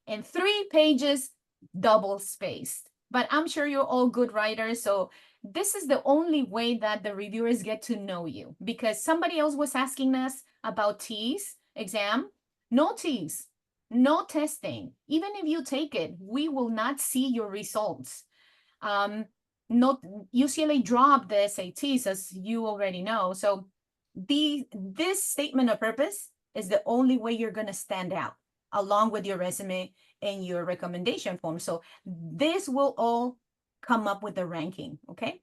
in 3 pages, double spaced. But I'm sure you're all good writers. So this is the only way that the reviewers get to know you, because somebody else was asking us about TEAS exam. No TEAS, no testing. Even if you take it, we will not see your results. UCLA dropped the SATs, as you already know. So this statement of purpose is the only way you're going to stand out, along with your resume and your recommendation form. So this will all come up with the ranking, okay?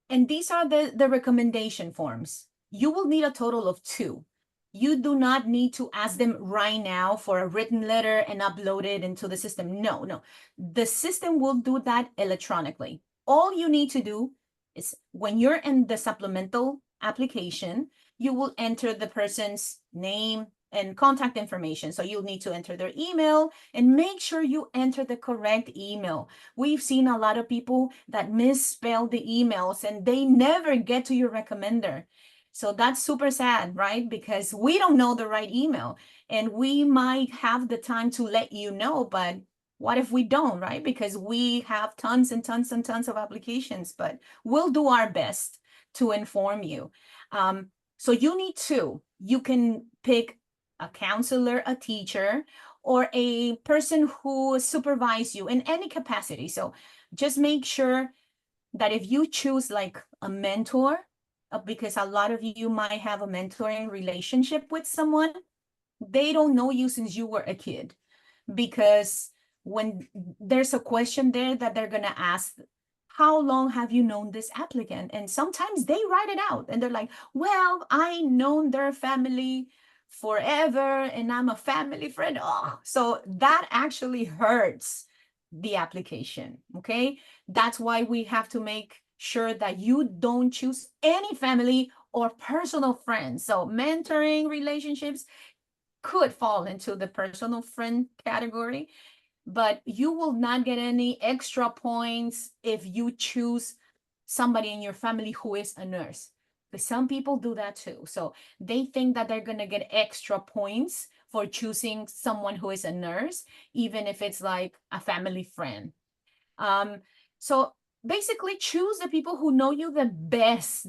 And these are the recommendation forms. You will need a total of 2. You do not need to ask them right now for a written letter and upload it into the system. No. The system will do that electronically. All you need to do is, when you're in the supplemental application, you will enter the person's name and contact information. So you'll need to enter their email, and make sure you enter the correct email. We've seen a lot of people that misspell the emails and they never get to your recommender. So that's super sad, right? Because we don't know the right email, and we might have the time to let you know, but what if we don't, right? Because we have tons and tons and tons of applications, but we'll do our best to inform you. So you need 2. You can pick a counselor, a teacher, or a person who supervises you in any capacity. So just make sure that if you choose like a mentor, because a lot of you might have a mentoring relationship with someone, they don't know you since you were a kid. Because when there's a question there that they're going to ask, how long have you known this applicant? And sometimes they write it out and they're like, well, I known their family forever and I'm a family friend. Oh, so that actually hurts the application. Okay. That's why we have to make sure that you don't choose any family or personal friends. So mentoring relationships could fall into the personal friend category, but you will not get any extra points if you choose somebody in your family who is a nurse. But some people do that too. So they think that they're going to get extra points for choosing someone who is a nurse, even if it's like a family friend. So basically choose the people who know you the best.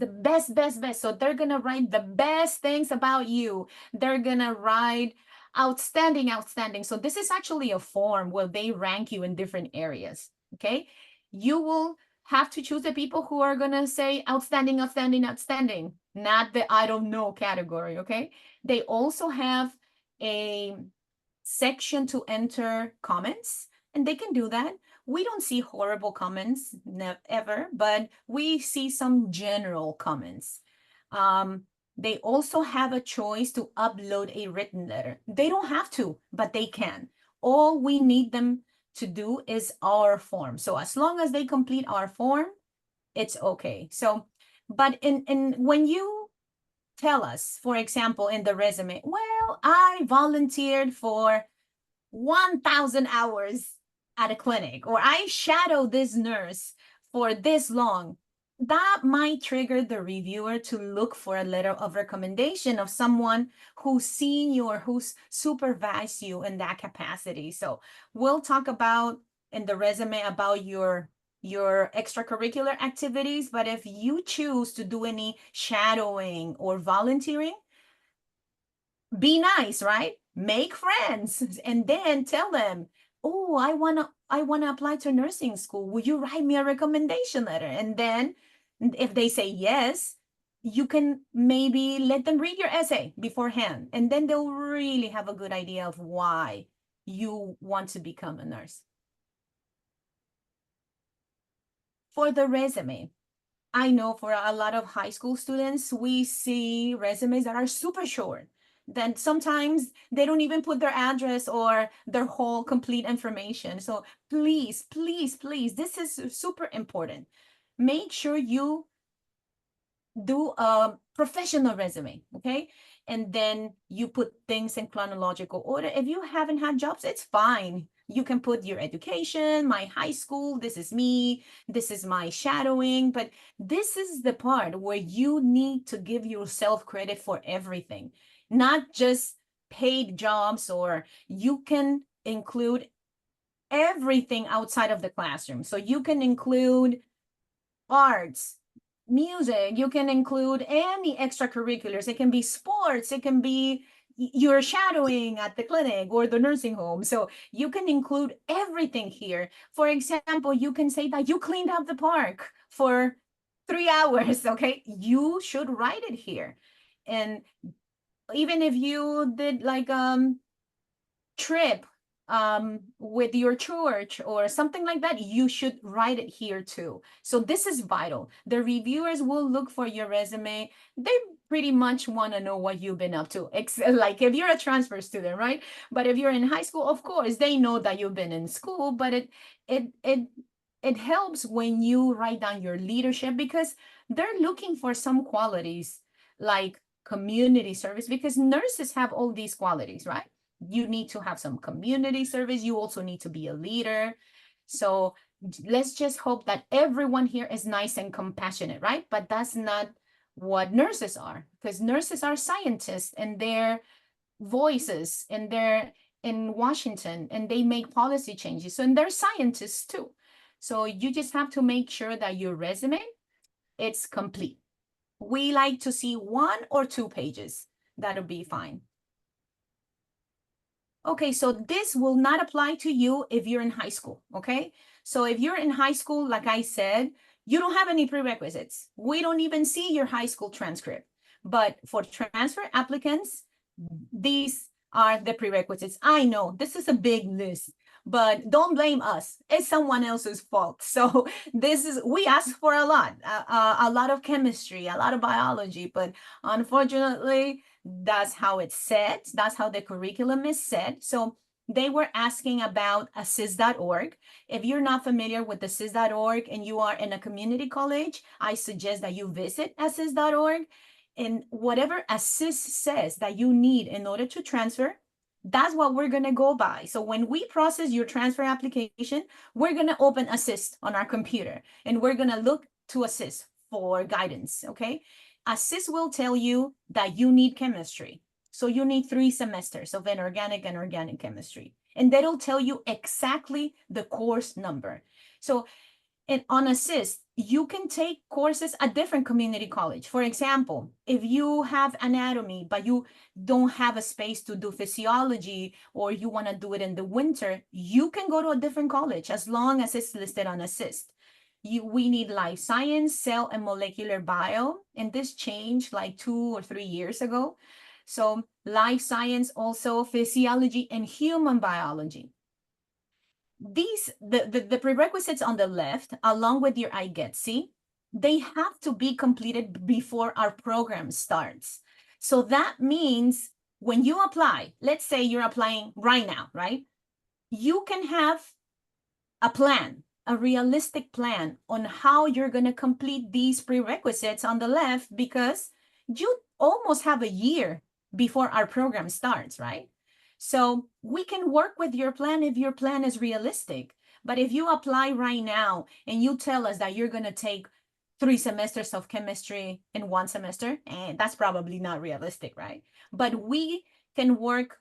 So they're going to write the best things about you. They're going to write outstanding. So this is actually a form where they rank you in different areas. Okay. You will have to choose the people who are going to say outstanding, not the I don't know category. Okay. They also have a section to enter comments, and they can do that. We don't see horrible comments ever, but we see some general comments. They also have a choice to upload a written letter. They don't have to, but they can. All we need them to do is our form. So as long as they complete our form, it's okay. So, but when you tell us, for example, in the resume, well, I volunteered for 1,000 hours at a clinic, or I shadowed this nurse for this long, that might trigger the reviewer to look for a letter of recommendation of someone who's seen you or who's supervised you in that capacity. So we'll talk about in the resume about your extracurricular activities, but if you choose to do any shadowing or volunteering, be nice, right? Make friends and then tell them, oh, I wanna apply to nursing school. Will you write me a recommendation letter? And then if they say yes, you can maybe let them read your essay beforehand, and then they'll really have a good idea of why you want to become a nurse. For the resume, I know for a lot of high school students, we see resumes that are super short. Then sometimes they don't even put their address or their whole complete information. So please, this is super important. Make sure you do a professional resume, okay? And then you put things in chronological order. If you haven't had jobs, it's fine. You can put your education, my high school, this is me, this is my shadowing, but this is the part where you need to give yourself credit for everything, not just paid jobs, or you can include everything outside of the classroom. So you can include arts, music, you can include any extracurriculars. It can be sports, it can be you're shadowing at the clinic or the nursing home. So you can include everything here. For example, you can say that you cleaned up the park for 3 hours, okay? You should write it here. And even if you did like trip with your church or something like that, you should write it here too. So this is vital. The reviewers will look for your resume. They pretty much want to know what you've been up to. Like if you're a transfer student, right? But if you're in high school, of course, they know that you've been in school, but it helps when you write down your leadership, because they're looking for some qualities like community service, because nurses have all these qualities, right? You need to have some community service. You also need to be a leader. So let's just hope that everyone here is nice and compassionate, right? But that's not what nurses are, because nurses are scientists, and they're voices, and they're in Washington, and they make policy changes. So, and they're scientists too. So you just have to make sure that your resume, it's complete. We like to see 1 or 2 pages. That'll be fine. Okay, so this will not apply to you if you're in high school, okay? So if you're in high school, like I said, you don't have any prerequisites. We don't even see your high school transcript. But for transfer applicants, these are the prerequisites. I know this is a big list, but don't blame us. It's someone else's fault. So we ask for a lot of chemistry, a lot of biology, but unfortunately, that's how it's set. That's how the curriculum is set. So they were asking about assist.org. If you're not familiar with assist.org and you are in a community college, I suggest that you visit assist.org. And whatever assist says that you need in order to transfer, that's what we're going to go by. So when we process your transfer application, we're going to open assist on our computer and we're going to look to assist for guidance. Okay. Assist will tell you that you need chemistry. So you need 3 semesters of inorganic and organic chemistry. And that'll tell you exactly the course number. So on assist, you can take courses at different community college. For example, if you have anatomy, but you don't have a space to do physiology, or you want to do it in the winter, you can go to a different college as long as it's listed on assist. We need life science, cell and molecular bio, and this changed like 2 or 3 years ago. So life science, also physiology and human biology. The prerequisites on the left, along with your IGETC, they have to be completed before our program starts. So that means when you apply, let's say you're applying right now, right? You can have a plan, a realistic plan on how you're going to complete these prerequisites on the left, because you almost have a year before our program starts, right? So we can work with your plan if your plan is realistic. But if you apply right now and you tell us that you're going to take 3 semesters of chemistry in 1 semester, and that's probably not realistic, right? But we can work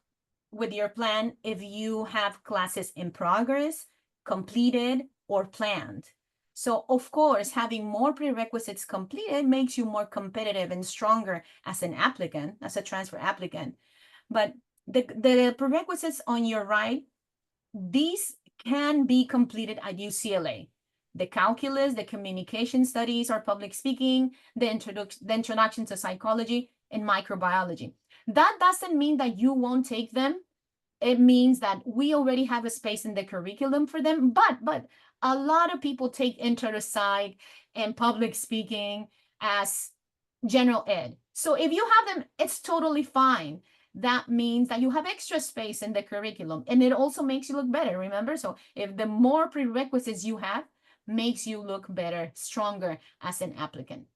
with your plan if you have classes in progress, completed, or planned. So of course, having more prerequisites completed makes you more competitive and stronger as an applicant, as a transfer applicant. But the prerequisites on your right, these can be completed at UCLA. The calculus, the communication studies or public speaking, the introduction to psychology and microbiology. That doesn't mean that you won't take them. It means that we already have a space in the curriculum for them, but a lot of people take intro to psych and public speaking as general ed. So if you have them, it's totally fine. That means that you have extra space in the curriculum, and it also makes you look better, remember? So if the more prerequisites you have, makes you look better, stronger as an applicant.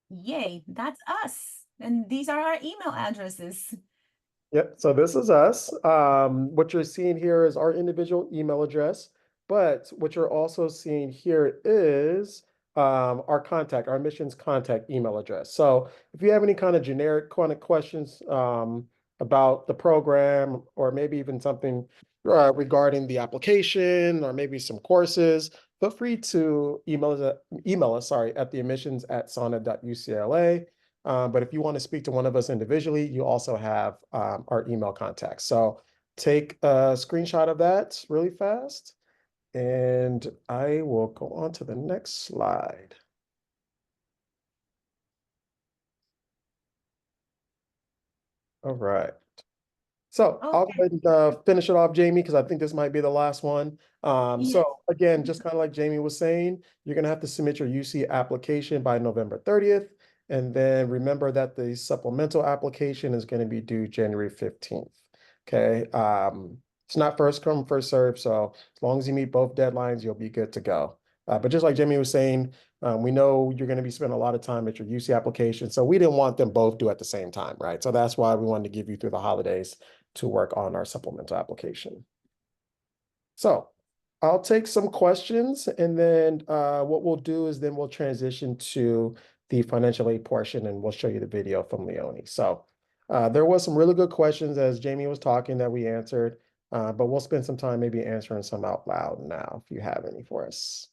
Yay, that's us. And these are our email addresses. Yep, so this is us. What you're seeing here is our individual email address, but what you're also seeing here is our admissions contact email address. So if you have any kind of generic kind of questions about the program, or maybe even something regarding the application, or maybe some courses, feel free to email us, at the admissions@sana.ucla. But if you want to speak to one of us individually, you also have our email contacts. So take a screenshot of that really fast, and I will go on to the next slide. All right. So I'll go ahead and finish it off, Jamie, because I think this might be the last one. So again, just kind of like Jamie was saying, you're going to have to submit your UC application by November 30th. And then remember that the supplemental application is going to be due January 15th. Okay. It's not first come, first serve. So as long as you meet both deadlines, you'll be good to go. But just like Jamie was saying, we know you're going to be spending a lot of time at your UC application. So we didn't want them both due at the same time, right? So that's why we wanted to give you through the holidays to work on our supplemental application. So I'll take some questions, and then what we'll do is then we'll transition to the financial aid portion, and we'll show you the video from Leonie. So there was some really good questions as Jamie was talking that we answered, but we'll spend some time maybe answering some out loud now if you have any for us.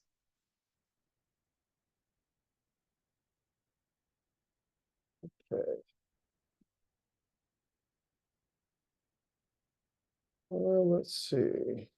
Okay. Let's see.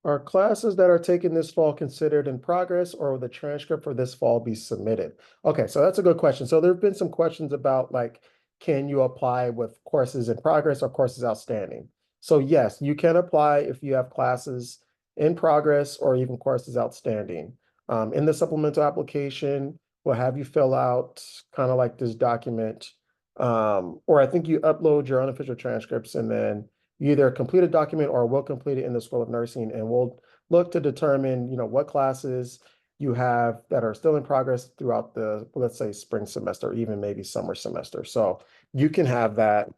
Are classes that are taken this fall considered in progress, or will the transcript for this fall be submitted? Okay, so that's a good question. So there have been some questions about like, can you apply with courses in progress or courses outstanding? So yes, you can apply if you have classes in progress or even courses outstanding. In the supplemental application, we'll have you fill out kind of like this document, or I think you upload your unofficial transcripts and then you either complete a document or will complete it in the School of Nursing, and we'll look to determine, what classes you have that are still in progress throughout the, let's say, spring semester, or even maybe summer semester. So you can have that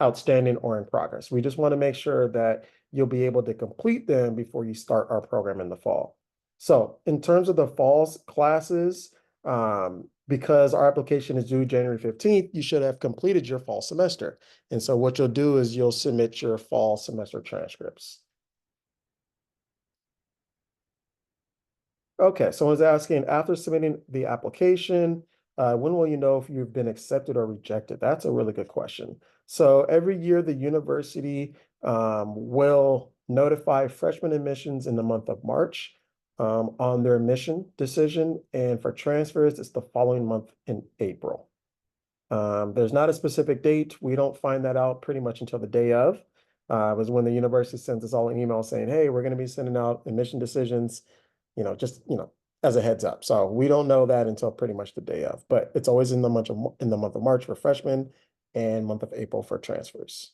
outstanding or in progress. We just want to make sure that you'll be able to complete them before you start our program in the fall. So in terms of the fall's classes, because our application is due January 15th, you should have completed your fall semester. And so what you'll do is you'll submit your fall semester transcripts. Okay, someone's asking, after submitting the application, when will you know if you've been accepted or rejected? That's a really good question. So every year the university will notify freshman admissions in the month of March on their admission decision. And for transfers, it's the following month in April. There's not a specific date. We don't find that out pretty much until the day of. Was when the university sends us all an email saying, hey, we're going to be sending out admission decisions, just, as a heads up. So we don't know that until pretty much the day of, but it's always in the month of March for freshmen and month of April for transfers.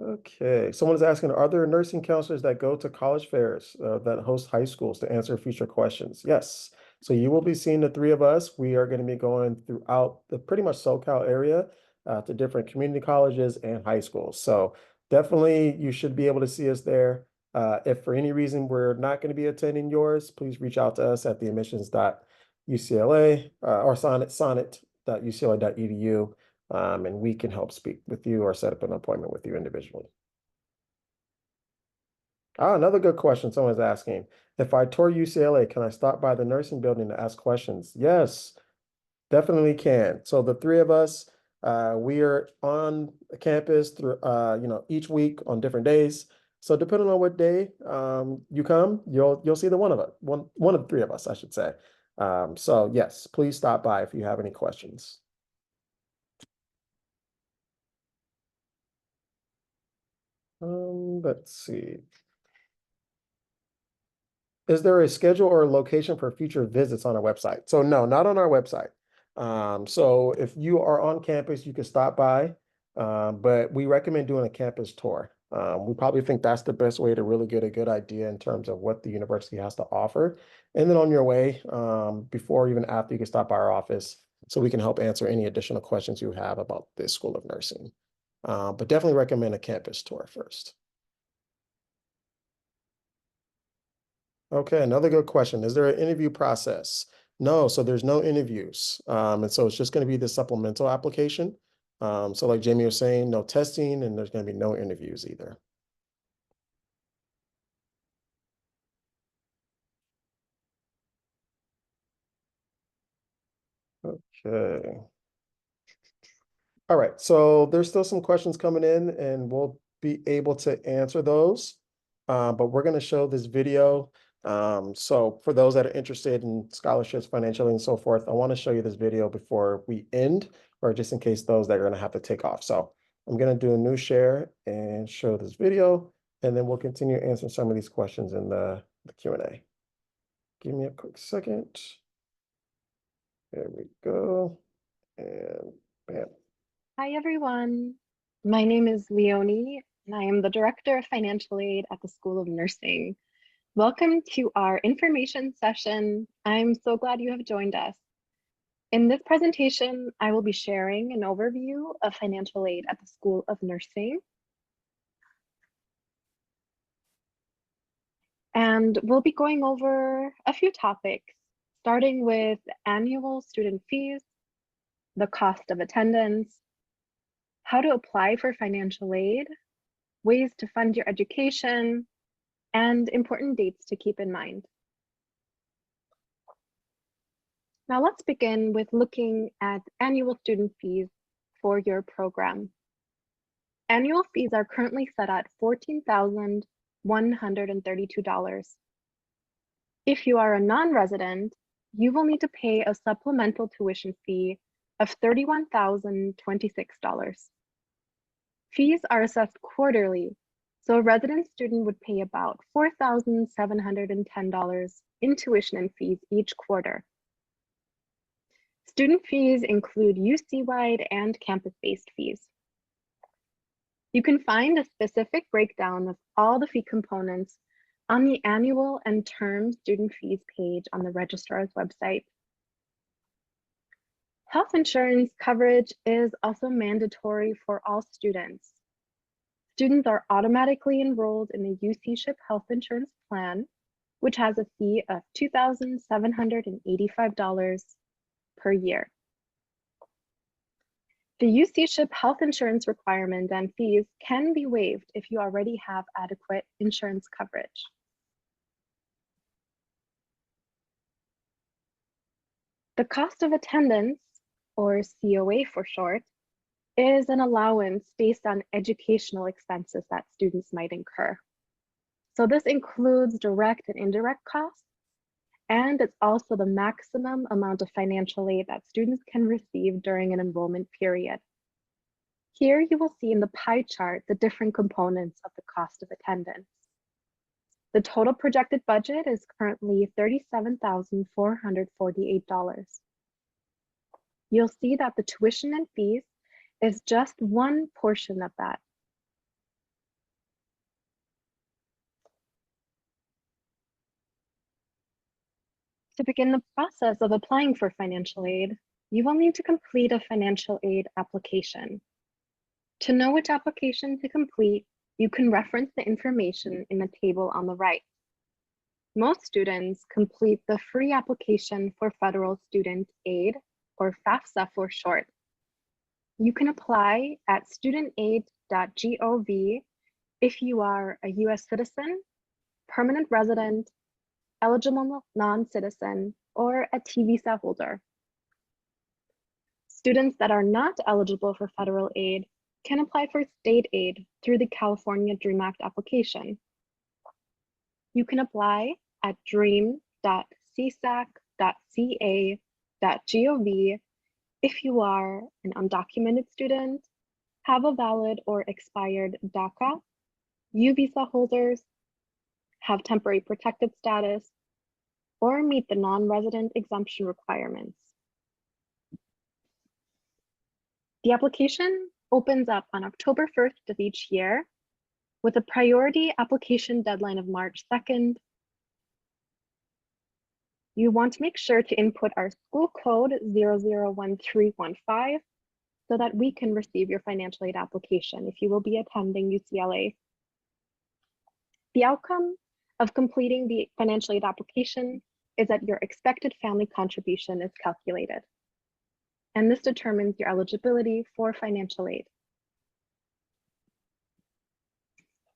Okay, someone's asking, are there nursing counselors that go to college fairs that host high schools to answer future questions? Yes. So you will be seeing the three of us. We are going to be going throughout the pretty much SoCal area to different community colleges and high schools. So definitely you should be able to see us there. If for any reason we're not going to be attending yours, please reach out to us at the admissions.ucla or sonnet.ucla.edu. And we can help speak with you or set up an appointment with you individually. Another good question someone's asking. If I tour UCLA, can I stop by the nursing building to ask questions? Yes, definitely can. So the three of us, we are on campus through, each week on different days. So depending on what day you come, you'll see one of the three of us, I should say. So yes, please stop by if you have any questions. Let's see. Is there a schedule or a location for future visits on our website? So no, not on our website. So if you are on campus, you can stop by, but we recommend doing a campus tour. We probably think that's the best way to really get a good idea in terms of what the university has to offer. And then on your way, before or even after, you can stop by our office so we can help answer any additional questions you have about this School of Nursing. But definitely recommend a campus tour first. Okay, another good question. Is there an interview process? No, so there's no interviews. And so it's just going to be the supplemental application. So like Jamie was saying, no testing, and there's going to be no interviews either. Okay. All right, so there's still some questions coming in and we'll be able to answer those. But we're going to show this video. So for those that are interested in scholarships, financially, and so forth, I want to show you this video before we end, or just in case those that are going to have to take off. So I'm going to do a new share and show this video, and then we'll continue answering some of these questions in the Q&A. Give me a quick second. There we go. And bam. Hi, everyone. My name is Leonie, and I am the Director of Financial Aid at the School of Nursing. Welcome to our information session. I'm so glad you have joined us. In this presentation, I will be sharing an overview of financial aid at the School of Nursing. And we'll be going over a few topics, starting with annual student fees, the cost of attendance, how to apply for financial aid, ways to fund your education, and important dates to keep in mind. Now let's begin with looking at annual student fees for your program. Annual fees are currently set at $14,132. If you are a non-resident, you will need to pay a supplemental tuition fee of $31,026. Fees are assessed quarterly, so a resident student would pay about $4,710 in tuition and fees each quarter. Student fees include UC-wide and campus-based fees. You can find a specific breakdown of all the fee components on the annual and term student fees page on the registrar's website. Health insurance coverage is also mandatory for all students. Students are automatically enrolled in the UC-SHIP health insurance plan, which has a fee of $2,785 per year. The UC-SHIP health insurance requirement and fees can be waived if you already have adequate insurance coverage. The cost of attendance, or COA for short, is an allowance based on educational expenses that students might incur. So this includes direct and indirect costs, and it's also the maximum amount of financial aid that students can receive during an enrollment period. Here you will see in the pie chart the different components of the cost of attendance. The total projected budget is currently $37,448. You'll see that the tuition and fees is just one portion of that. To begin the process of applying for financial aid, you will need to complete a financial aid application. To know which application to complete, you can reference the information in the table on the right. Most students complete the free application for federal student aid, or FAFSA for short. You can apply at studentaid.gov if you are a US citizen, permanent resident, eligible non-citizen, or a T visa holder. Students that are not eligible for federal aid can apply for state aid through the California DREAM Act application. You can apply at dream.csac.ca.gov if you are an undocumented student, have a valid or expired DACA, U visa holders, have temporary protected status, or meet the non-resident exemption requirements. The application opens up on October 1st of each year with a priority application deadline of March 2nd. You want to make sure to input our school code 001315 so that we can receive your financial aid application if you will be attending UCLA. The outcome of completing the financial aid application is that your expected family contribution is calculated, and this determines your eligibility for financial aid.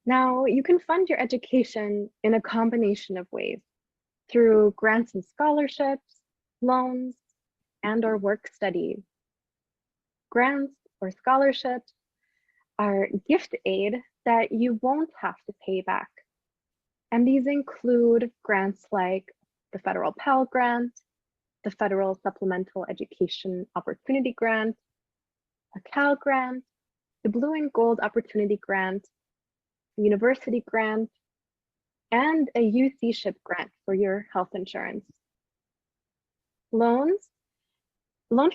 Now, you can fund your education in a combination of ways, through grants and scholarships, loans, and or work study. Grants or scholarships are gift aid that you won't have to pay back. And these include grants like the federal Pell Grant, the Federal Supplemental Education Opportunity Grant, a Cal Grant, the Blue and Gold Opportunity Grant, the University Grant, and a UC-SHIP grant for your health insurance. Loan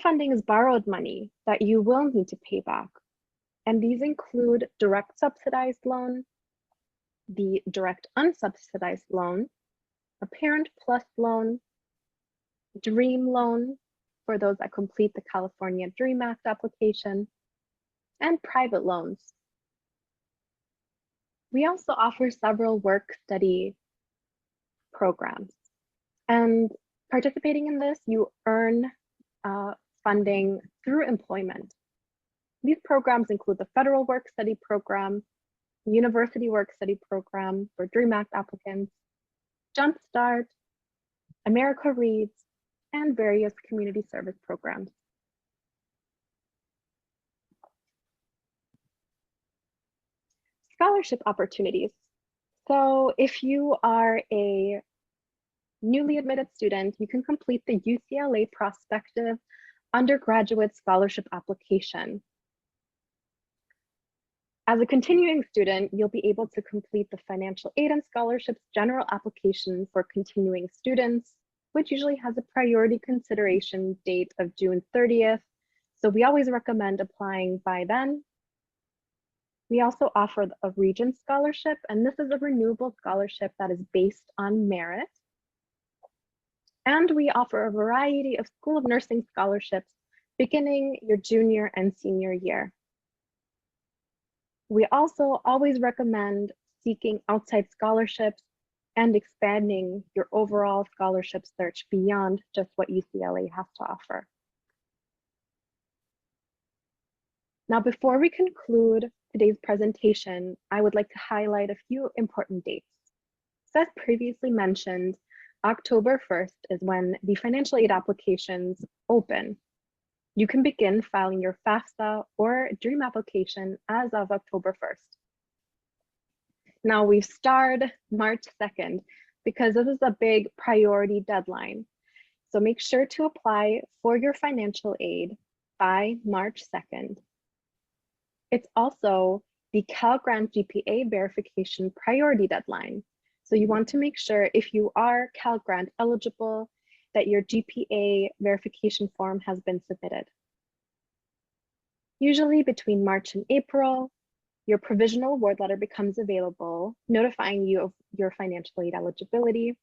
funding is borrowed money that you will need to pay back. And these include direct subsidized loan, the direct unsubsidized loan, a Parent Plus loan, Dream loan for those that complete the California DREAM Act application, and private loans. We also offer several work study programs, and participating in this, you earn funding through employment. These programs include the Federal Work Study Program, University Work Study Program for DREAM Act applicants, Jumpstart, America Reads, and various community service programs. Scholarship opportunities. So if you are a newly admitted student, you can complete the UCLA Prospective Undergraduate Scholarship Application. As a continuing student, you'll be able to complete the Financial Aid and Scholarships General Application for continuing students, which usually has a priority consideration date of June 30th. So we always recommend applying by then. We also offer a Regent Scholarship, and this is a renewable scholarship that is based on merit. And we offer a variety of School of Nursing scholarships beginning your junior and senior year. We also always recommend seeking outside scholarships and expanding your overall scholarship search beyond just what UCLA has to offer. Now, before we conclude today's presentation, I would like to highlight a few important dates. So as previously mentioned, October 1st is when the financial aid applications open. You can begin filing your FAFSA or DREAM application as of October 1st. Now we've starred March 2nd because this is a big priority deadline. So make sure to apply for your financial aid by March 2nd. It's also the Cal Grant GPA verification priority deadline. So you want to make sure if you are Cal Grant eligible that your GPA verification form has been submitted. Usually between March and April, your provisional award letter becomes available, notifying you of your financial aid eligibility.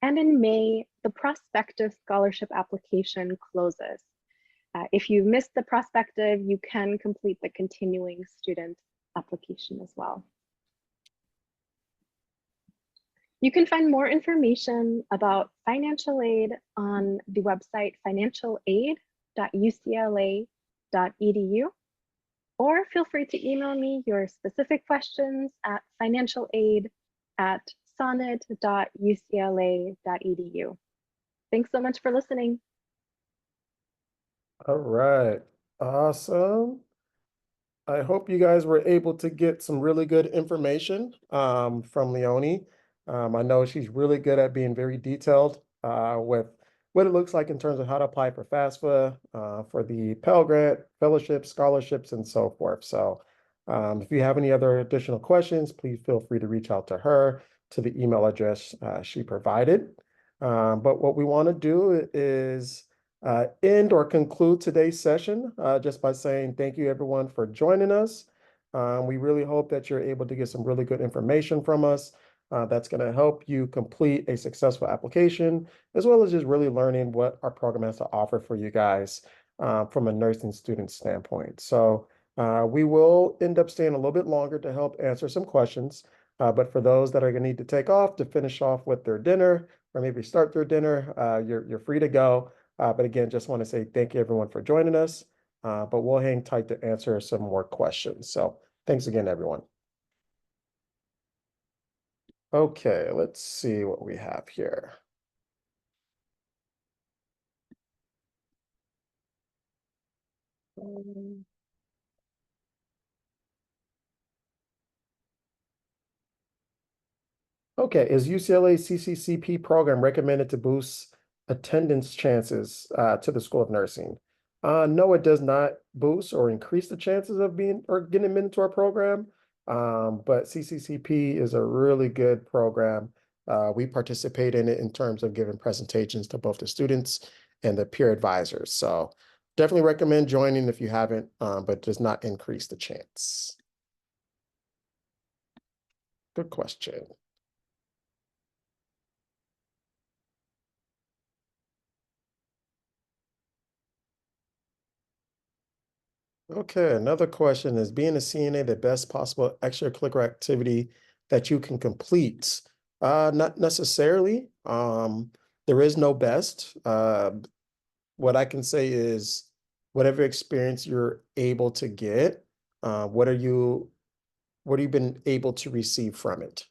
And in May, the prospective scholarship application closes. If you missed the prospective, you can complete the continuing student application as well. You can find more information about financial aid on the website financialaid.ucla.edu, or feel free to email me your specific questions at financialaid@sonnet.ucla.edu. Thanks so much for listening. All right, awesome. I hope you guys were able to get some really good information from Leonie. I know she's really good at being very detailed with what it looks like in terms of how to apply for FAFSA, for the Pell Grant, fellowships, scholarships, and so forth. So if you have any other additional questions, please feel free to reach out to her to the email address she provided. But what we want to do is end or conclude today's session just by saying thank you everyone for joining us. We really hope that you're able to get some really good information from us that's going to help you complete a successful application, as well as just really learning what our program has to offer for you guys from a nursing student standpoint. So we will end up staying a little bit longer to help answer some questions. But for those that are going to need to take off to finish off with their dinner or maybe start their dinner, you're free to go. But again, just want to say thank you everyone for joining us, but we'll hang tight to answer some more questions. So thanks again, everyone. Okay, let's see what we have here. Okay, is UCLA CCCP program recommended to boost attendance chances to the School of Nursing? No, it does not boost or increase the chances of being or getting admitted to our program. But CCCP is a really good program. We participate in it in terms of giving presentations to both the students and the peer advisors. So definitely recommend joining if you haven't, but does not increase the chance. Good question. Okay, another question is being a CNA the best possible extracurricular activity that you can complete? Not necessarily. There is no best. What I can say is whatever experience you're able to get, what have you been able to receive from it?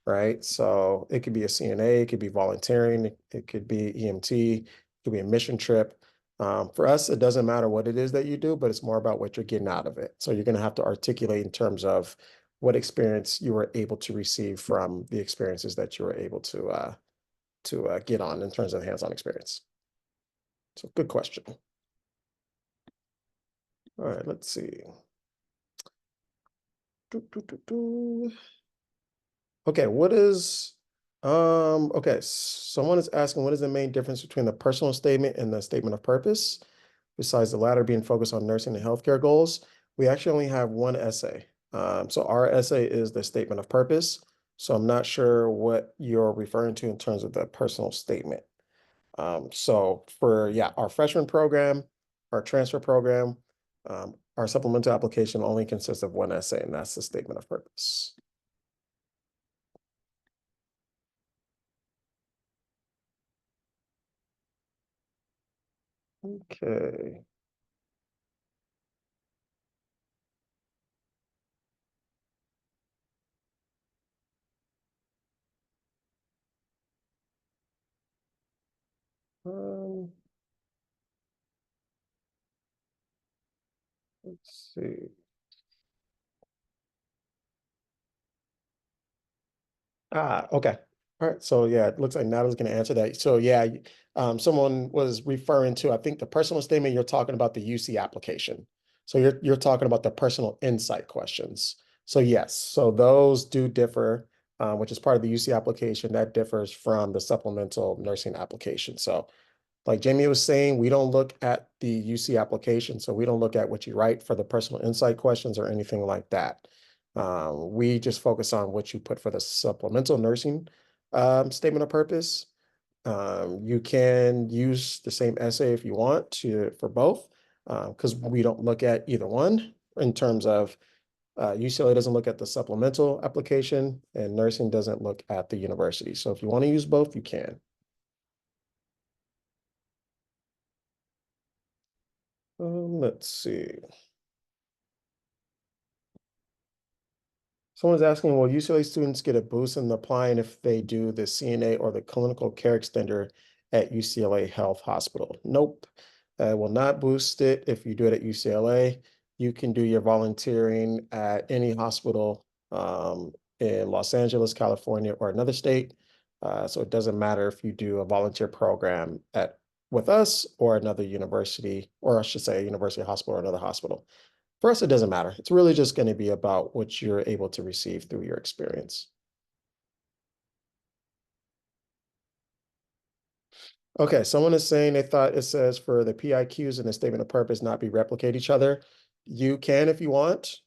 right? So it could be a CNA, it could be volunteering, it could be EMT, it could be a mission trip. For us, it doesn't matter what it is that you do, but it's more about what you're getting out of it. So you're going to have to articulate in terms of what experience you were able to receive from the experiences that you were able to get on in terms of hands-on experience. So good question. All right, let's see. Okay, okay, someone is asking, what is the main difference between the personal statement and the statement of purpose? Besides the latter being focused on nursing and healthcare goals, we actually only have one essay. So our essay is the statement of purpose. So I'm not sure what you're referring to in terms of the personal statement. So for, yeah, our freshman program, our transfer program, our supplemental application only consists of one essay, and that's the statement of purpose. Okay. Um, let's see. Okay. All right. So yeah, it looks like Natalie's going to answer that. So yeah, someone was referring to, I think the personal statement, you're talking about the UC application. So you're talking about the personal insight questions. So yes, so those do differ, which is part of the UC application that differs from the supplemental nursing application. So like Jamie was saying, we don't look at the UC application, so we don't look at what you write for the personal insight questions or anything like that. We just focus on what you put for the supplemental nursing statement of purpose. You can use the same essay if you want to for both, because we don't look at either one in terms of UCLA doesn't look at the supplemental application and nursing doesn't look at the university. So if you want to use both, you can. Let's see. Someone's asking, will UCLA students get a boost in applying if they do the CNA or the clinical care extender at UCLA Health Hospital? Nope. Will not boost it if you do it at UCLA. You can do your volunteering at any hospital in Los Angeles, California, or another state. So it doesn't matter if you do a volunteer program with us or another university, or I should say a university hospital or another hospital. For us, it doesn't matter. It's really just going to be about what you're able to receive through your experience. Okay, someone is saying they thought it says for the PIQs and the statement of purpose not be replicate each other. You can if you want.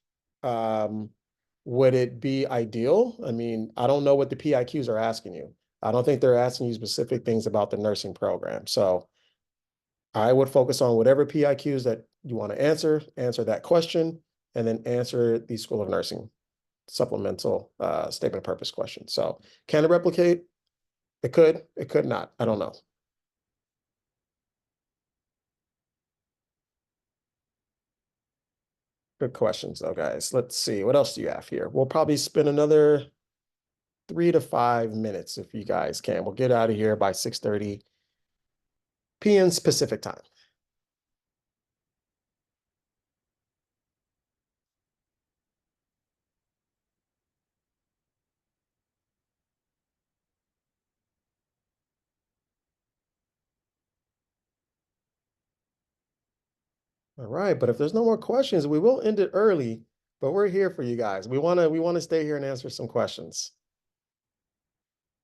Would it be ideal? I mean, I don't know what the PIQs are asking you. I don't think they're asking you specific things about the nursing program. So I would focus on whatever PIQs that you want to answer that question, and then answer the School of Nursing supplemental statement of purpose question. So can it replicate? It could not. I don't know. Good questions though, guys. Let's see. What else do you have here? We'll probably spend another 3 to 5 minutes if you guys can. We'll get out of here by 6:30 p.m. Pacific time. All right, but if there's no more questions, we will end it early, but we're here for you guys. We want to stay here and answer some questions.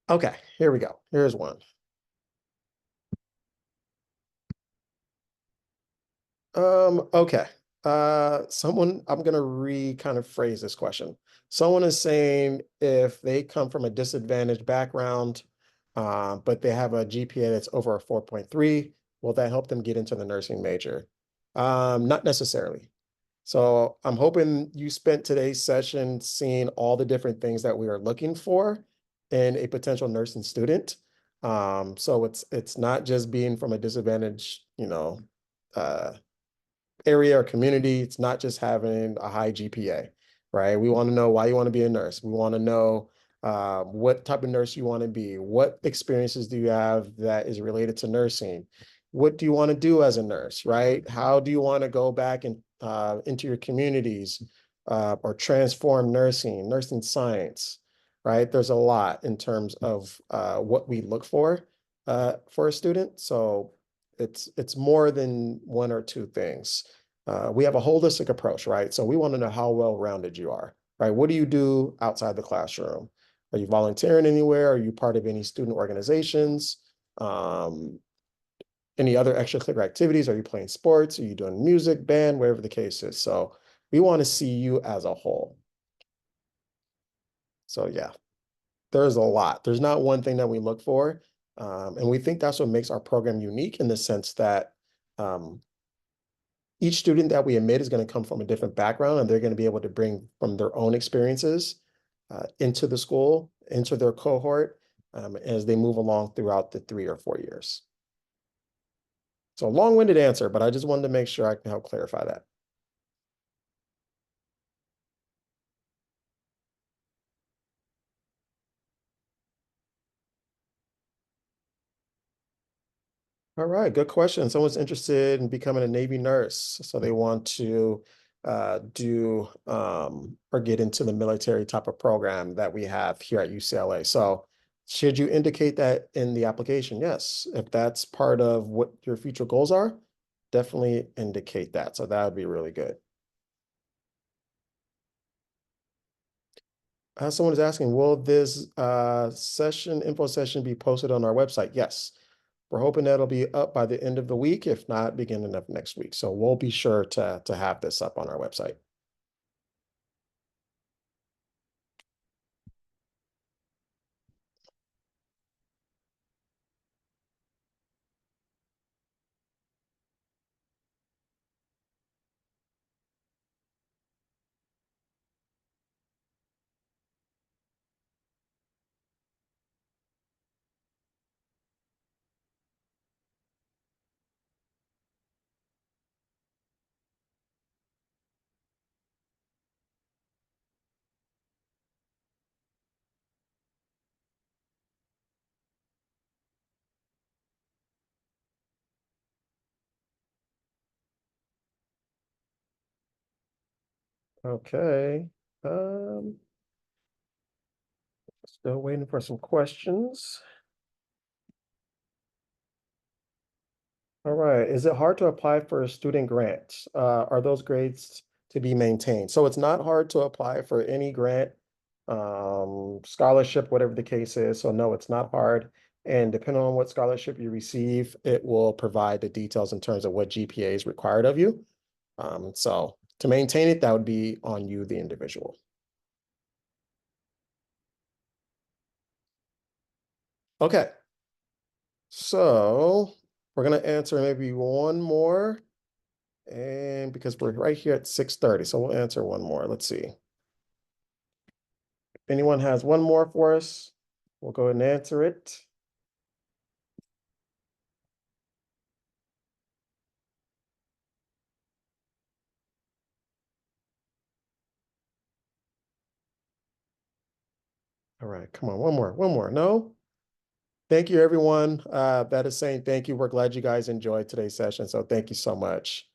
Okay, here we go. Here's one. Okay. I'm gonna kind of phrase this question. Someone is saying if they come from a disadvantaged background, but they have a GPA that's over a 4.3, will that help them get into the nursing major? Not necessarily. So I'm hoping you spent today's session seeing all the different things that we are looking for in a potential nursing student. So it's not just being from a disadvantaged, uh, area or community. It's not just having a high GPA, right? We want to know why you want to be a nurse. We want to know what type of nurse you want to be, what experiences do you have that is related to nursing, what do you want to do as a nurse, right? How do you want to go back and into your communities or transform nursing science, right? There's a lot in terms of what we look for a student. So it's more than one or two things. We have a holistic approach, right? So we want to know how well-rounded you are, right? What do you do outside the classroom? Are you volunteering anywhere? Are you part of any student organizations? Any other extracurricular activities? Are you playing sports? Are you doing music, band, whatever the case is? So we want to see you as a whole. So yeah, there's a lot. There's not one thing that we look for. And we think that's what makes our program unique in the sense that each student that we admit is going to come from a different background, and they're going to be able to bring from their own experiences into the school, into their cohort, as they move along throughout the 3 or 4 years. So a long-winded answer, but I just wanted to make sure I can help clarify that. All right, good question. Someone's interested in becoming a Navy nurse, so they want to do or get into the military type of program that we have here at UCLA. So should you indicate that in the application? Yes, if that's part of what your future goals are, definitely indicate that. So that would be really good. Someone is asking, will this info session be posted on our website? Yes. We're hoping that'll be up by the end of the week, if not beginning of next week. So we'll be sure to have this up on our website. Okay. Still waiting for some questions. All right. Is it hard to apply for a student grant? Are those grades to be maintained? So it's not hard to apply for any grant, scholarship, whatever the case is. So no, it's not hard. And depending on what scholarship you receive, it will provide the details in terms of what GPA is required of you. So to maintain it, that would be on you, the individual. Okay. So we're going to answer maybe one more. And because we're right here at 6:30, so we'll answer one more. Let's see. If anyone has one more for us, we'll go ahead and answer it. All right, come on, one more. No? Thank you, everyone. That is saying thank you. We're glad you guys enjoyed today's session, so thank you so much.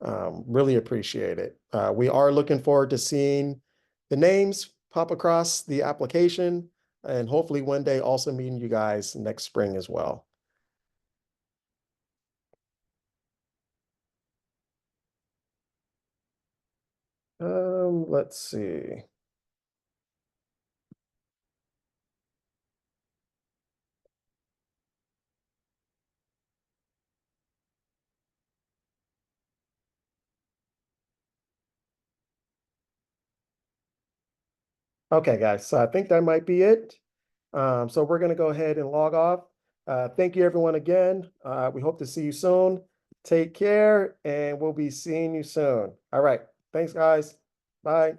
Really appreciate it. We are looking forward to seeing the names pop across the application, and hopefully one day also meeting you guys next spring as well. Let's see. Okay, guys, so I think that might be it. So we're going to go ahead and log off. Thank you, everyone, again. We hope to see you soon. Take care, and we'll be seeing you soon. All right. Thanks, guys. Bye.